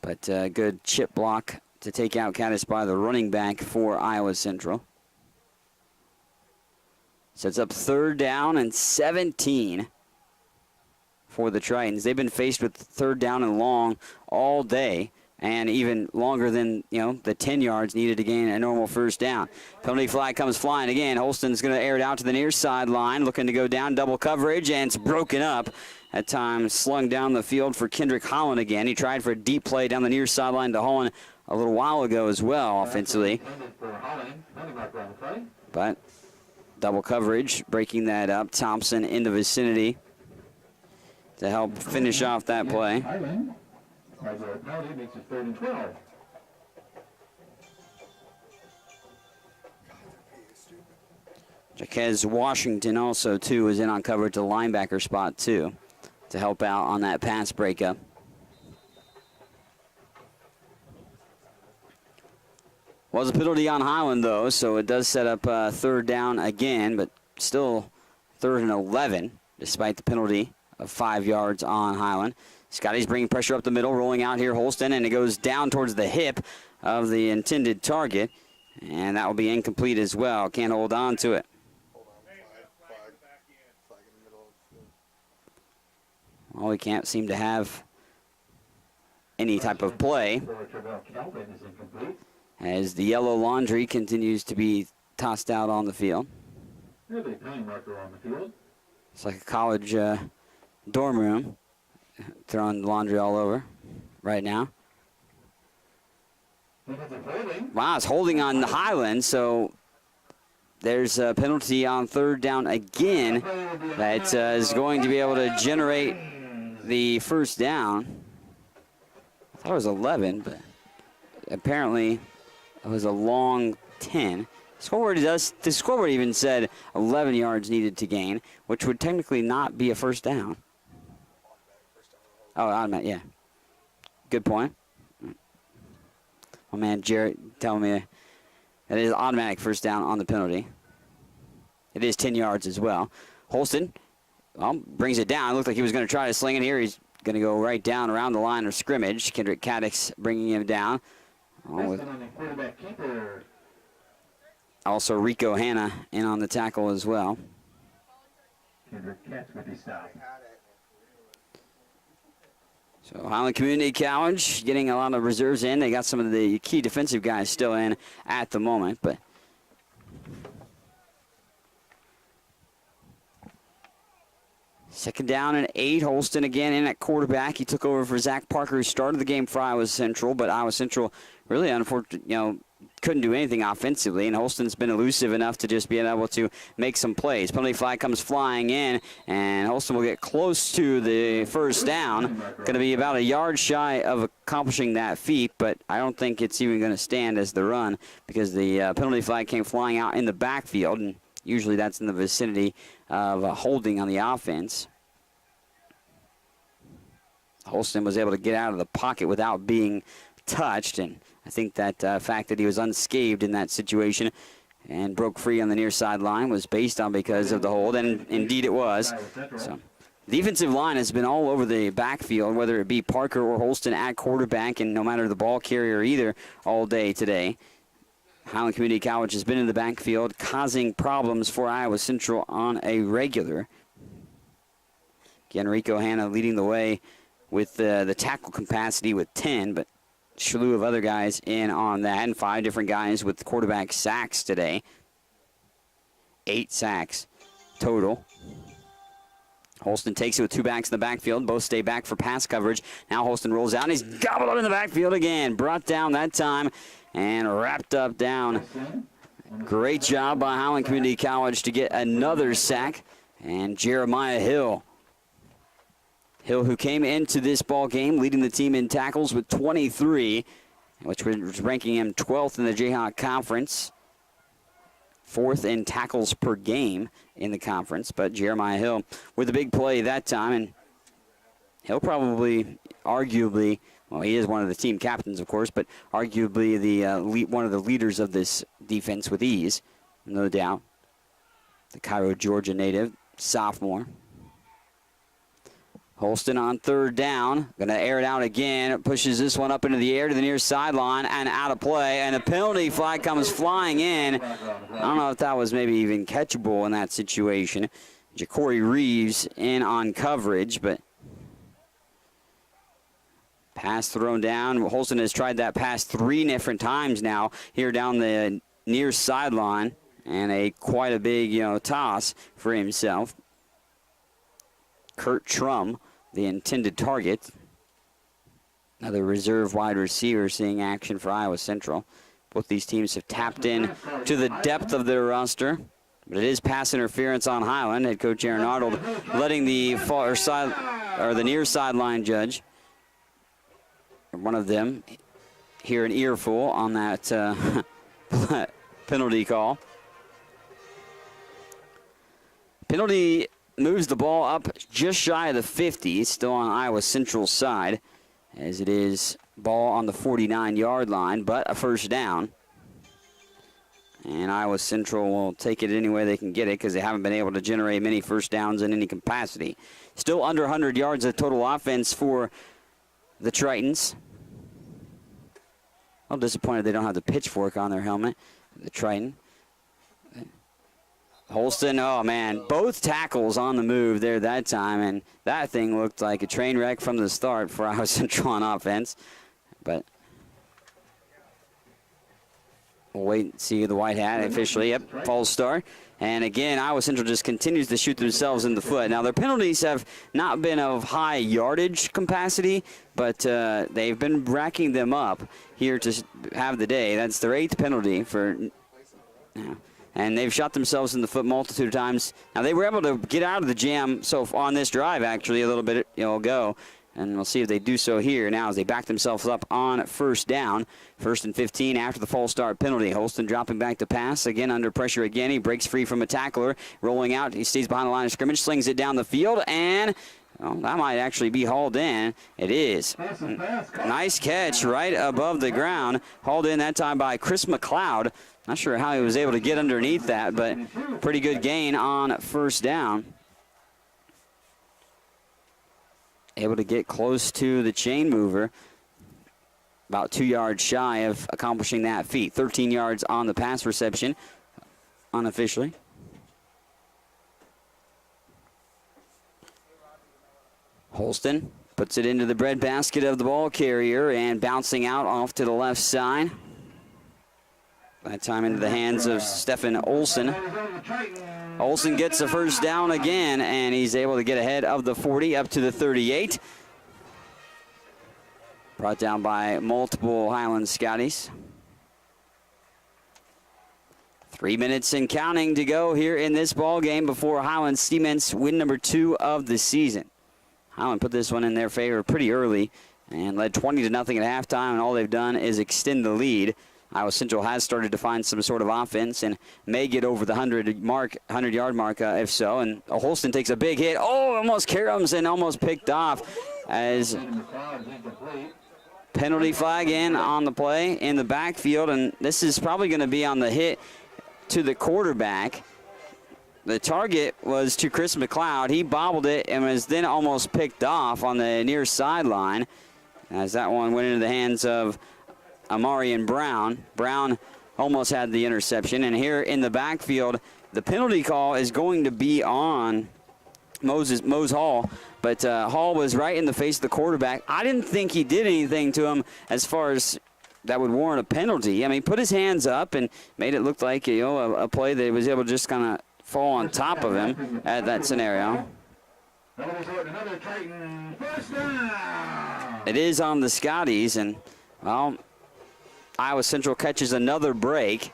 But a good chip block to take out Caddis by the running back for Iowa Central. Sets up 3rd down and 17 for the Tritons. They've been faced with 3rd down and long all day, and even longer than, the 10 yards needed to gain a normal 1st down. Penalty flag comes flying again. Holston's going to air it out to the near sideline, looking to go down, double coverage, and it's broken up. At times slung down the field for Kendrick Holland again. He tried for a deep play down the near sideline to Holland a little while ago as well offensively. But double coverage, breaking that up. Thompson in the vicinity to help finish off that play. Highland, penalty makes it 3rd and 12. Jaquez Washington also, too, is in on coverage, the linebacker spot, too, to help out on that pass breakup. Was a penalty on Highland, though, so it does set up 3rd down again, but still 3rd and 11, despite the penalty of 5 yards on Highland. Scotty's bringing pressure up the middle, rolling out here, Holston, and it goes down towards the hip of the intended target, and that will be incomplete as well. Can't hold on to it. Well, we can't seem to have any type of play as the yellow laundry continues to be tossed out on the field. There's a time marker on the field. It's like a college dorm room, throwing laundry all over right now. Wow, it's holding on Highland, so there's a penalty on 3rd down again that is going to be able to generate the 1st down. I thought it was 11, but apparently it was a long 10. The scoreboard even said 11 yards needed to gain, which would technically not be a 1st down. Oh, automatic, yeah. Good point. My man Jarrett telling me that it is automatic 1st down on the penalty. It is 10 yards as well. Holston, brings it down. It looked like he was going to try to sling it here. He's going to go right down around the line of scrimmage. Kendrick Caddick's bringing him down. Also Rico Hanna in on the tackle as well. So Highland Community College getting a lot of reserves in. They got some of the key defensive guys still in at the moment, but second down and 8. Holston again in at quarterback. He took over for Zach Parker, who started the game for Iowa Central, but Iowa Central really unfortunately, couldn't do anything offensively, and Holston's been elusive enough to just be able to make some plays. Penalty flag comes flying in, and Holston will get close to the 1st down. Going to be about a yard shy of accomplishing that feat, but I don't think it's even going to stand as the run because the penalty flag came flying out in the backfield, and usually that's in the vicinity of holding on the offense. Holston was able to get out of the pocket without being touched, and I think that fact that he was unscathed in that situation and broke free on the near sideline was based on because of the hold, and indeed it was. So, defensive line has been all over the backfield, whether it be Parker or Holston at quarterback, and no matter the ball carrier either, all day today. Highland Community College has been in the backfield, causing problems for Iowa Central on a regular. Again, Rico Hanna leading the way with the tackle capacity with 10, but slew of other guys in on that, and 5 different guys with quarterback sacks today. 8 sacks total. Holston takes it with 2 backs in the backfield. Both stay back for pass coverage. Now Holston rolls out, and he's gobbled up in the backfield again. Brought down that time and wrapped up down. Great job by Highland Community College to get another sack. And Jeremiah Hill, who came into this ball game leading the team in tackles with 23, which was ranking him 12th in the Jayhawk Conference, 4th in tackles per game in the conference. But Jeremiah Hill with a big play that time, and he'll probably, arguably, well, he is one of the team captains, of course, but arguably the one of the leaders of this defense with ease, no doubt. The Cairo, Georgia native, sophomore. Holston on third down. Going to air it out again. Pushes this one up into the air to the near sideline and out of play. And a penalty flag comes flying in. I don't know if that was maybe even catchable in that situation. Ja'Cory Reeves in on coverage, but pass thrown down. Holston has tried that pass 3 different times now here down the near sideline. And quite a big, toss for himself. Kurt Trum, the intended target. Another reserve wide receiver seeing action for Iowa Central. Both these teams have tapped in to the depth of their roster. But it is pass interference on Highland. Head coach Aaron Arnold letting the near sideline judge, one of them, hear an earful on that penalty call. Penalty moves the ball up just shy of the 50, still on Iowa Central's side, as it is ball on the 49-yard line, but a first down. And Iowa Central will take it any way they can get it because they haven't been able to generate many first downs in any capacity. Still under 100 yards of total offense for the Tritons. I'm disappointed they don't have the pitchfork on their helmet, the Triton. Holston, oh man, both tackles on the move there that time, and that thing looked like a train wreck from the start for Iowa Central on offense. But we'll wait and see the white hat officially. Yep, false start. And again, Iowa Central just continues to shoot themselves in the foot. Now, their penalties have not been of high yardage capacity, but they've been racking them up here to have the day. That's their 8th penalty for now. And they've shot themselves in the foot multitude of times. Now, they were able to get out of the jam on this drive, actually, a little bit ago. And we'll see if they do so here now as they back themselves up on first down. 1st and 15 after the false start penalty. Holston dropping back to pass. Again, under pressure again. He breaks free from a tackler. Rolling out. He stays behind the line of scrimmage. Slings it down the field. And well, that might actually be hauled in. It is. Nice catch right above the ground. Hauled in that time by Chris McLeod. Not sure how he was able to get underneath that, but pretty good gain on first down. Able to get close to the chain mover. About 2 yards shy of accomplishing that feat. 13 yards on the pass reception, unofficially. Holston puts it into the breadbasket of the ball carrier and bouncing out off to the left side. That time into the hands of Stephen Olson. Olson gets a first down again, and he's able to get ahead of the 40 up to the 38. Brought down by multiple Highland Scotties. 3 minutes and counting to go here in this ball game before Highland cements win number 2 of the season. Highland put this one in their favor pretty early and led 20-0 at halftime, and all they've done is extend the lead. Iowa Central has started to find some sort of offense and may get over the 100-yard mark if so. And Holston takes a big hit. Oh, almost caroms and almost picked off as penalty flag in on the play in the backfield. And this is probably going to be on the hit to the quarterback. The target was to Chris McLeod. He bobbled it and was then almost picked off on the near sideline as that one went into the hands of Amarian Brown. Brown almost had the interception. And here in the backfield, the penalty call is going to be on Mose Hall. But Hall was right in the face of the quarterback. I didn't think he did anything to him as far as that would warrant a penalty. I mean, he put his hands up and made it look like a play that he was able to just kind of fall on top of him at that scenario. It is on the Scotties, and, well, Iowa Central catches another break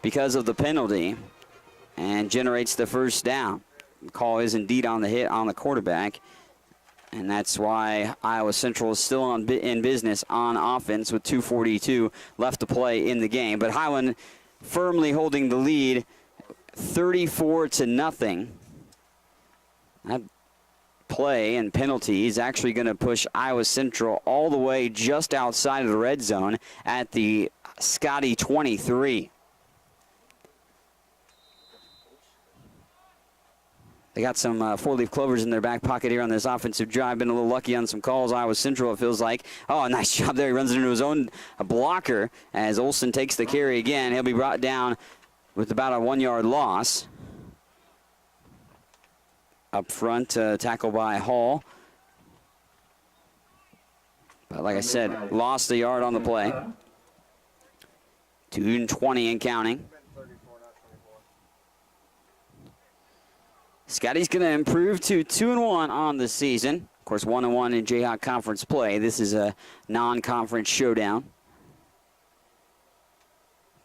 because of the penalty and generates the first down. The call is indeed on the hit on the quarterback, and that's why Iowa Central is still in business on offense with 2:42 left to play in the game. But Highland firmly holding the lead 34-0. That play and penalty is actually going to push Iowa Central all the way just outside of the red zone at the Scotty 23. They got some four-leaf clovers in their back pocket here on this offensive drive. Been a little lucky on some calls. Iowa Central, it feels like. Oh, nice job there. He runs into his own blocker as Olsen takes the carry again. He'll be brought down with about a 1-yard loss. Up front, tackle by Hall. But like I said, lost a yard on the play. 2:20 and counting. Scotty's going to improve to 2-1 on the season. Of course, 1-1 in Jayhawk Conference play. This is a non-conference showdown.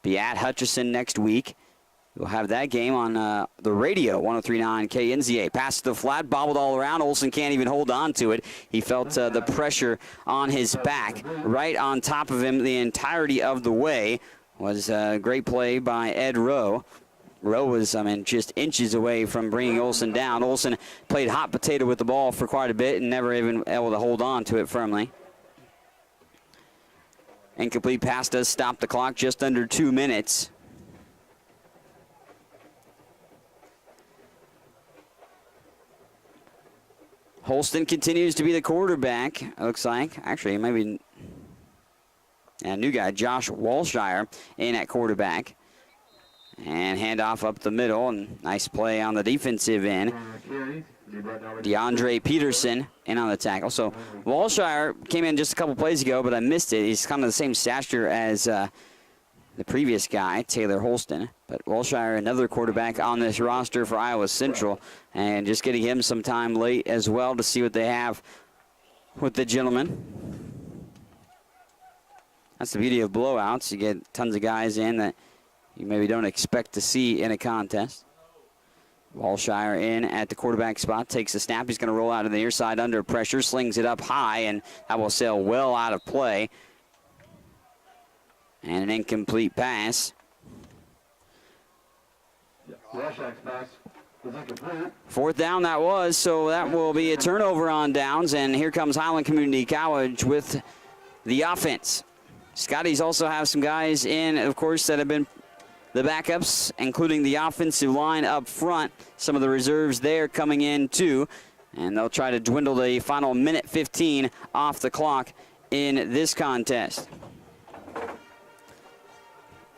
Be at Hutchinson next week. We'll have that game on the radio, 103.9 KNZA. Pass to the flat, bobbled all around. Olsen can't even hold on to it. He felt the pressure on his back, right on top of him the entirety of the way. Was a great play by Ed Rowe. Rowe was, just inches away from bringing Olsen down. Olsen played hot potato with the ball for quite a bit and never even able to hold on to it firmly. Incomplete pass does stop the clock just under 2 minutes. Holston continues to be the quarterback, it looks like. Actually, maybe a new guy, Josh Walshire, in at quarterback. And handoff up the middle, and nice play on the defensive end. DeAndre Peterson in on the tackle. So Walshire came in just a couple plays ago, but I missed it. He's kind of the same stature as the previous guy, Taylor Holston. But Walshire, another quarterback on this roster for Iowa Central, and just getting him some time late as well to see what they have with the gentleman. That's the beauty of blowouts. You get tons of guys in that you maybe don't expect to see in a contest. Walshire in at the quarterback spot, takes the snap. He's going to roll out to the near side under pressure, slings it up high, and that will sail well out of play. And an incomplete pass. Fourth down that was, so that will be a turnover on downs, and here comes Highland Community College with the offense. Scotties also have some guys in, of course, that have been the backups, including the offensive line up front. Some of the reserves there coming in too, and they'll try to dwindle the final minute 15 off the clock in this contest.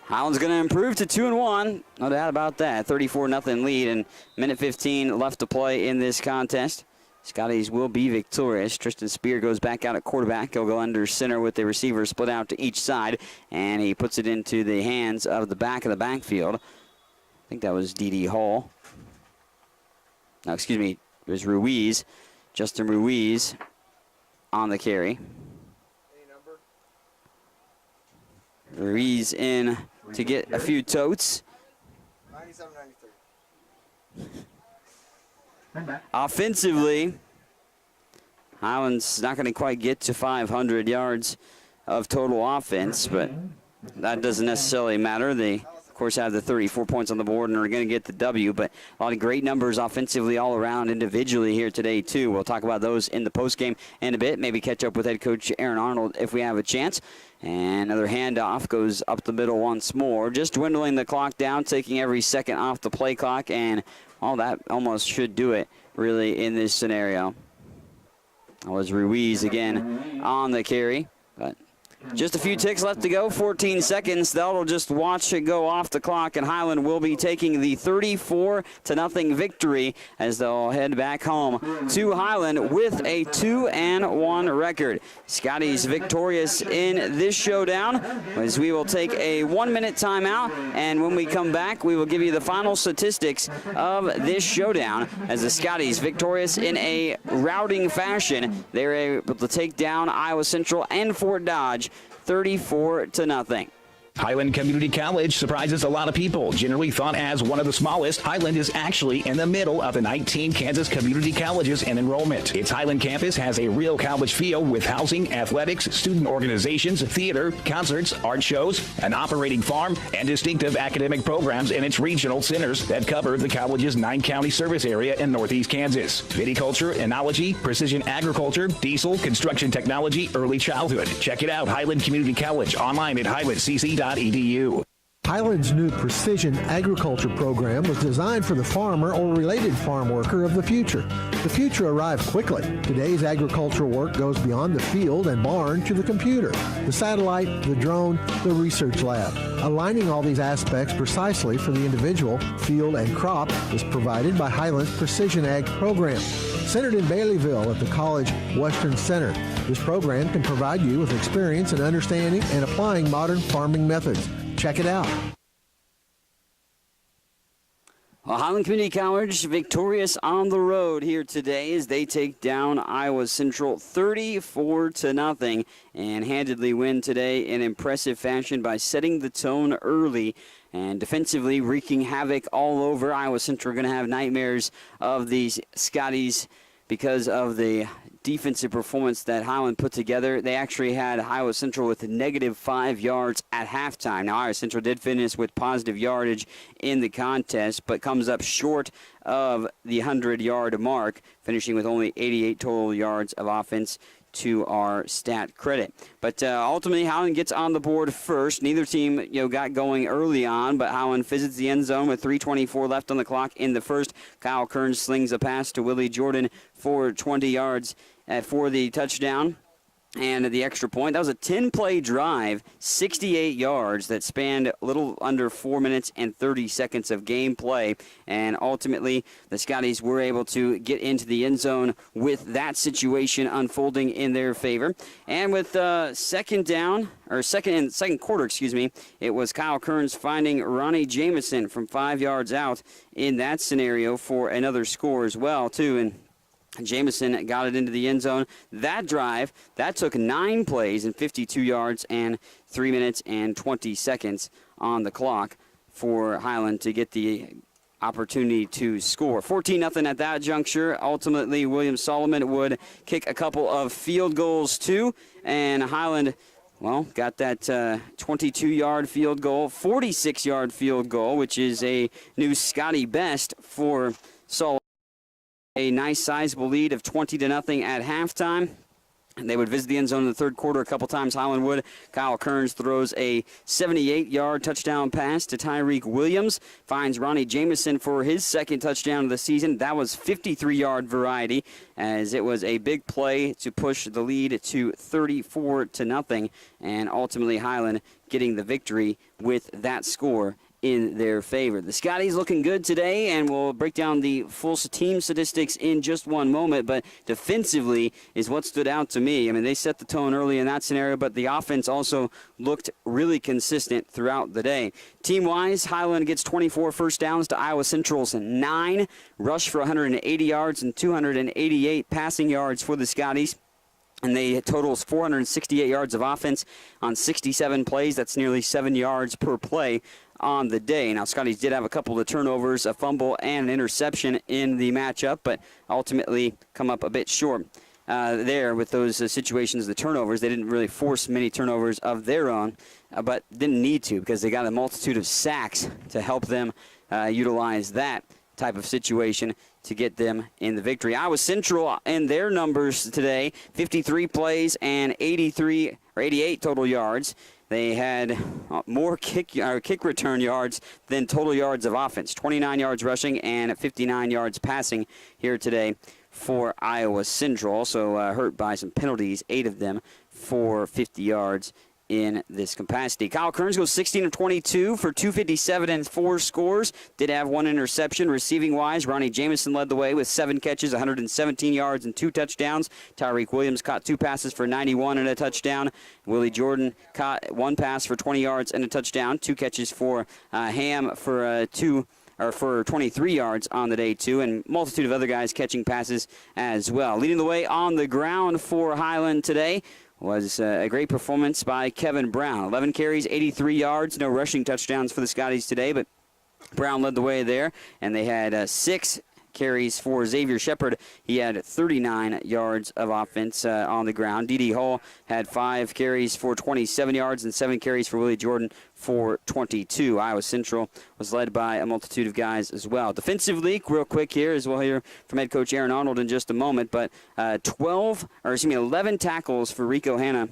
Highland's going to improve to 2-1, no doubt about that. 34-0 lead and minute 15 left to play in this contest. Scotties will be victorious. Tristan Spear goes back out at quarterback. He'll go under center with the receiver split out to each side, and he puts it into the hands of the back of the backfield. I think that was D.D. Hall. No, excuse me, it was Ruiz. Justin Ruiz on the carry. Ruiz in to get a few totes. 97-93. Offensively, Highland's not going to quite get to 500 yards of total offense, but that doesn't necessarily matter. They, of course, have the 34 points on the board and are going to get the W, but a lot of great numbers offensively all around individually here today, too. We'll talk about those in the postgame in a bit, maybe catch up with head coach Aaron Arnold if we have a chance. And another handoff goes up the middle once more, just dwindling the clock down, taking every second off the play clock, and all that almost should do it, really, in this scenario. That was Ruiz again on the carry, but just a few ticks left to go, 14 seconds. They'll just watch it go off the clock, and Highland will be taking the 34-0 victory as they'll head back home to Highland with a 2-1 record. Scotty's victorious in this showdown as we will take a 1-minute timeout, and when we come back, we will give you the final statistics of this showdown as the Scotties victorious in a routing fashion. They're able to take down Iowa Central and Fort Dodge 34-0. Highland Community College surprises a lot of people. Generally thought as one of the smallest, Highland is actually in the middle of the 19 Kansas community colleges in enrollment. Its Highland campus has a real college feel with housing, athletics, student organizations, theater, concerts, art shows, an operating farm, and distinctive academic programs in its regional centers that cover the college's 9-county service area in northeast Kansas. Viticulture, enology, precision agriculture, diesel, construction technology, early childhood. Check it out, Highland Community College, online at highlandcc.edu. Highland's new precision agriculture program was designed for the farmer or related farm worker of the future. The future arrived quickly. Today's agricultural work goes beyond the field and barn to the computer, the satellite, the drone, the research lab. Aligning all these aspects precisely for the individual, field, and crop is provided by Highland's Precision Ag program. Centered in Baileyville at the College Western Center, this program can provide you with experience in understanding and applying modern farming methods. Check it out. Well, Highland Community College victorious on the road here today as they take down Iowa Central 34-0 and handedly win today in impressive fashion by setting the tone early and defensively wreaking havoc all over. Iowa Central going to have nightmares of these Scotties because of the defensive performance that Highland put together. They actually had Iowa Central with -5 yards at halftime. Now, Iowa Central did finish with positive yardage in the contest, but comes up short of the 100-yard mark, finishing with only 88 total yards of offense to our stat credit. But ultimately, Highland gets on the board first. Neither team got going early on, but Highland visits the end zone with 3:24 left on the clock in the first. Kyle Kearns slings a pass to Willie Jordan for 20 yards for the touchdown and the extra point. That was a 10-play drive, 68 yards that spanned a little under 4 minutes and 30 seconds of gameplay. And ultimately, the Scotties were able to get into the end zone with that situation unfolding in their favor. And with second quarter, it was Kyle Kearns finding Ronnie Jamison from 5 yards out in that scenario for another score as well, too. And Jamison got it into the end zone. That drive, that took 9 plays and 52 yards and 3 minutes and 20 seconds on the clock for Highland to get the opportunity to score. 14-0 at that juncture. Ultimately, William Solomon would kick a couple of field goals too, and Highland, well, got that 22-yard field goal, 46-yard field goal, which is a new Scotty best for Solomon. A nice sizable lead of 20-0 at halftime. And they would visit the end zone in the third quarter a couple times. Highland would. Kyle Kearns throws a 78-yard touchdown pass to Tyreek Williams. Finds Ronnie Jamison for his second touchdown of the season. That was 53-yard variety, as it was a big play to push the lead to 34-0. And ultimately Highland getting the victory with that score in their favor. The Scotties looking good today, and we'll break down the full team statistics in just one moment, but defensively is what stood out to me. I mean, they set the tone early in that scenario, but the offense also looked really consistent throughout the day. Team-wise, Highland gets 24 first downs to Iowa Central's 9, rush for 180 yards and 288 passing yards for the Scotties. And they totals 468 yards of offense on 67 plays. That's nearly 7 yards per play on the day. Now, Scotties did have a couple of turnovers, a fumble, and an interception in the matchup, but ultimately come up a bit short there with those situations, the turnovers. They didn't really force many turnovers of their own, but didn't need to because they got a multitude of sacks to help them utilize that type of situation to get them in the victory. Iowa Central in their numbers today, 53 plays and 88 total yards. They had more kick return yards than total yards of offense, 29 yards rushing and 59 yards passing here today for Iowa Central. Also hurt by some penalties, 8 of them for 50 yards in this capacity. Kyle Kearns goes 16 of 22 for 257 and 4 scores. Did have 1 interception. Receiving-wise, Ronnie Jamison led the way with 7 catches, 117 yards, and 2 touchdowns. Tyreek Williams caught 2 passes for 91 and a touchdown. Willie Jordan caught 1 pass for 20 yards and a touchdown. 2 catches for Ham for 23 yards on the day, too, and multitude of other guys catching passes as well. Leading the way on the ground for Highland today was a great performance by Kevin Brown. 11 carries, 83 yards, no rushing touchdowns for the Scotties today, but Brown led the way there, and they had 6 carries for Xavier Shepard. He had 39 yards of offense on the ground. D.D. Hall had 5 carries for 27 yards and 7 carries for Willie Jordan for 22. Iowa Central was led by a multitude of guys as well. Defensively, real quick here, as we'll hear from head coach Aaron Arnold in just a moment, but 11 tackles for Rico Hanna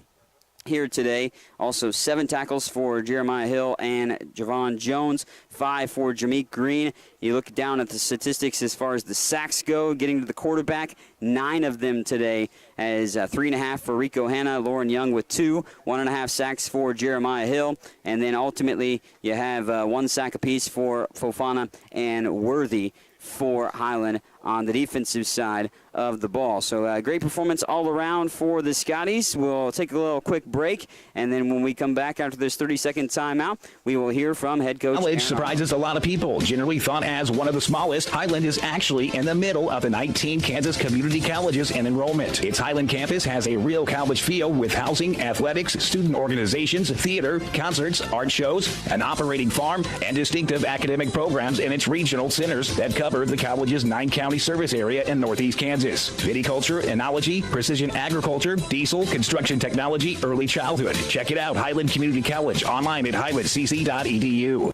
here today. Also 7 tackles for Jeremiah Hill and Javon Jones, 5 for Jameek Green. You look down at the statistics as far as the sacks go, getting to the quarterback, 9 of them today, as 3.5 for Rico Hanna, Lauren Young with 2, 1.5 sacks for Jeremiah Hill, and then ultimately you have 1 sack apiece for Fofana and Worthy for Highland on the defensive side of the ball. So great performance all around for the Scotties. We'll take a little quick break, and then when we come back after this 30-second timeout, we will hear from head coach. College surprises a lot of people. Generally thought as one of the smallest, Highland is actually in the middle of the 19 Kansas community colleges in enrollment. Its Highland campus has a real college feel with housing, athletics, student organizations, theater, concerts, art shows, an operating farm, and distinctive academic programs in its regional centers that cover the college's 9-county service area in northeast Kansas. Viticulture, enology, precision agriculture, diesel, construction technology, early childhood. Check it out, Highland Community College, online at highlandcc.edu.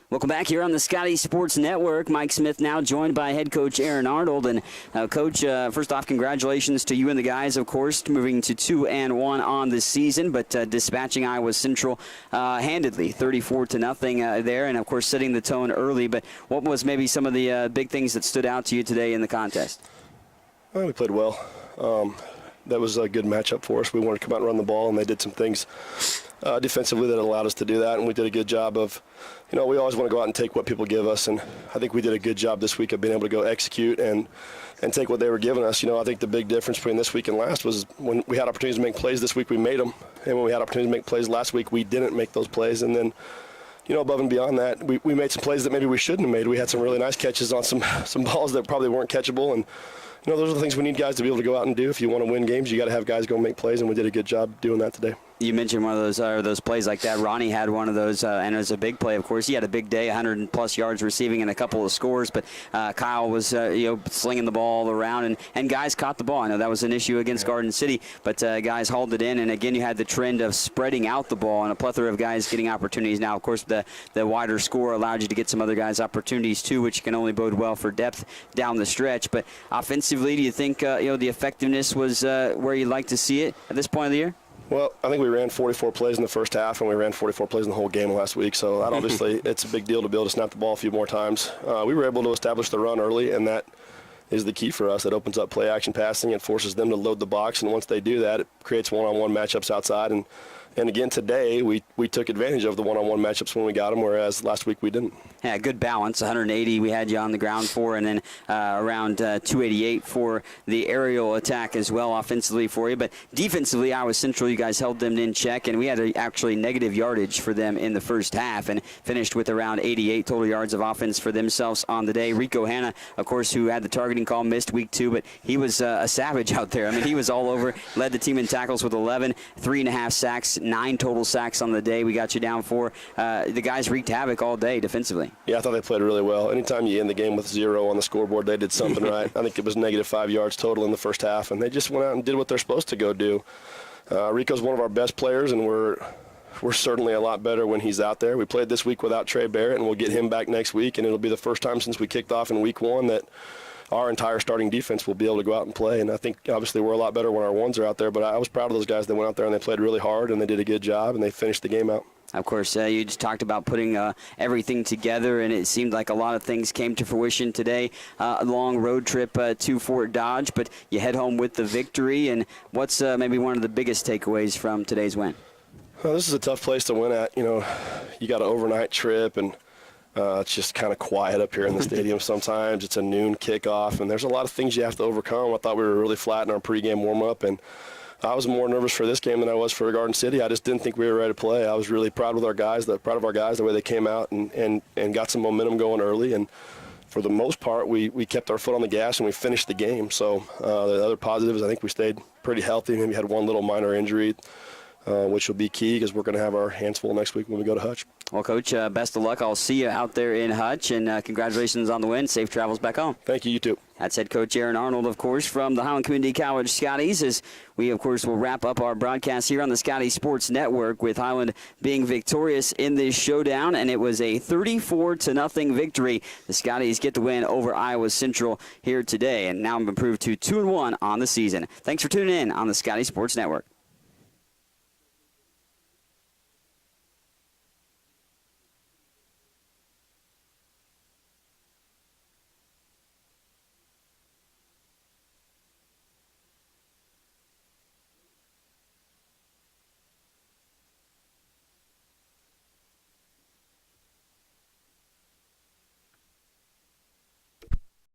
Welcome back here on the Scotty Sports Network. Mike Smith now joined by head coach Aaron Arnold. And Coach, first off, congratulations to you and the guys, of course, moving to 2-1 on the season, but dispatching Iowa Central handedly, 34-0 there, and of course setting the tone early. But what was maybe some of the big things that stood out to you today in the contest? Well, we played well. That was a good matchup for us. We wanted to come out and run the ball, and they did some things defensively that allowed us to do that, and we did a good job of, we always want to go out and take what people give us, and I think we did a good job this week of being able to go execute and take what they were giving us. I think the big difference between this week and last was when we had opportunities to make plays this week, we made them, and when we had opportunities to make plays last week, we didn't make those plays, and then above and beyond that, we made some plays that maybe we shouldn't have made. We had some really nice catches on some balls that probably weren't catchable, and those are the things we need guys to be able to go out and do. If you want to win games, you got to have guys go make plays, and we did a good job doing that today. You mentioned one of those plays like that. Ronnie had one of those, and it was a big play, of course. He had a big day, 100-plus yards receiving and a couple of scores, but Kyle was slinging the ball around, and guys caught the ball. I know that was an issue against Garden City, but guys hauled it in, and again, you had the trend of spreading out the ball and a plethora of guys getting opportunities. Now, of course, the wider score allowed you to get some other guys opportunities, too, which can only bode well for depth down the stretch. But offensively, do you think the effectiveness was where you'd like to see it at this point of the year? Well, I think we ran 44 plays in the first half, and we ran 44 plays in the whole game last week. So that obviously, it's a big deal to be able to snap the ball a few more times. We were able to establish the run early, and that is the key for us. It opens up play-action passing. It forces them to load the box, and once they do that, it creates one-on-one matchups outside. And again, today, we took advantage of the one-on-one matchups when we got them, whereas last week we didn't. Yeah, good balance. 180 we had you on the ground for, and then around 288 for the aerial attack as well offensively for you. But defensively, Iowa Central, you guys held them in check, and we had actually negative yardage for them in the first half and finished with around 88 total yards of offense for themselves on the day. Rico Hanna, of course, who had the targeting call, missed week 2, but he was a savage out there. I mean, he was all over, led the team in tackles with 11, 3.5 sacks, 9 total sacks on the day. We got you down for. The guys wreaked havoc all day defensively. Yeah, I thought they played really well. Anytime you end the game with 0 on the scoreboard, they did something right. I think it was negative 5 yards total in the first half, and they just went out and did what they're supposed to go do. Rico's one of our best players, and we're certainly a lot better when he's out there. We played this week without Trey Barrett, and we'll get him back next week, and it'll be the first time since we kicked off in week 1 that our entire starting defense will be able to go out and play. And I think, obviously, we're a lot better when our ones are out there, but I was proud of those guys that went out there and they played really hard, and they did a good job, and they finished the game out. Of course, you just talked about putting everything together, and it seemed like a lot of things came to fruition today. A long road trip to Fort Dodge, but you head home with the victory. And what's maybe one of the biggest takeaways from today's win? Well, this is a tough place to win at. You got an overnight trip, and it's just kind of quiet up here in the stadium sometimes. It's a noon kickoff, and there's a lot of things you have to overcome. I thought we were really flat in our pregame warm-up, and I was more nervous for this game than I was for Garden City. I just didn't think we were ready to play. I was really proud of our guys, the way they came out and got some momentum going early. And for the most part, we kept our foot on the gas and we finished the game. So the other positives, I think we stayed pretty healthy. Maybe had one little minor injury, which will be key because we're going to have our hands full next week when we go to Hutch. Well, Coach, best of luck. I'll see you out there in Hutch, and congratulations on the win. Safe travels back home. Thank you. You too. That's head coach Aaron Arnold, of course, from the Highland Community College Scotties, as we, of course, will wrap up our broadcast here on the Scotty Sports Network with Highland being victorious in this showdown, and it was a 34-0 victory. The Scotties get the win over Iowa Central here today, and now have improved to 2-1 on the season. Thanks for tuning in on the Scotty Sports Network.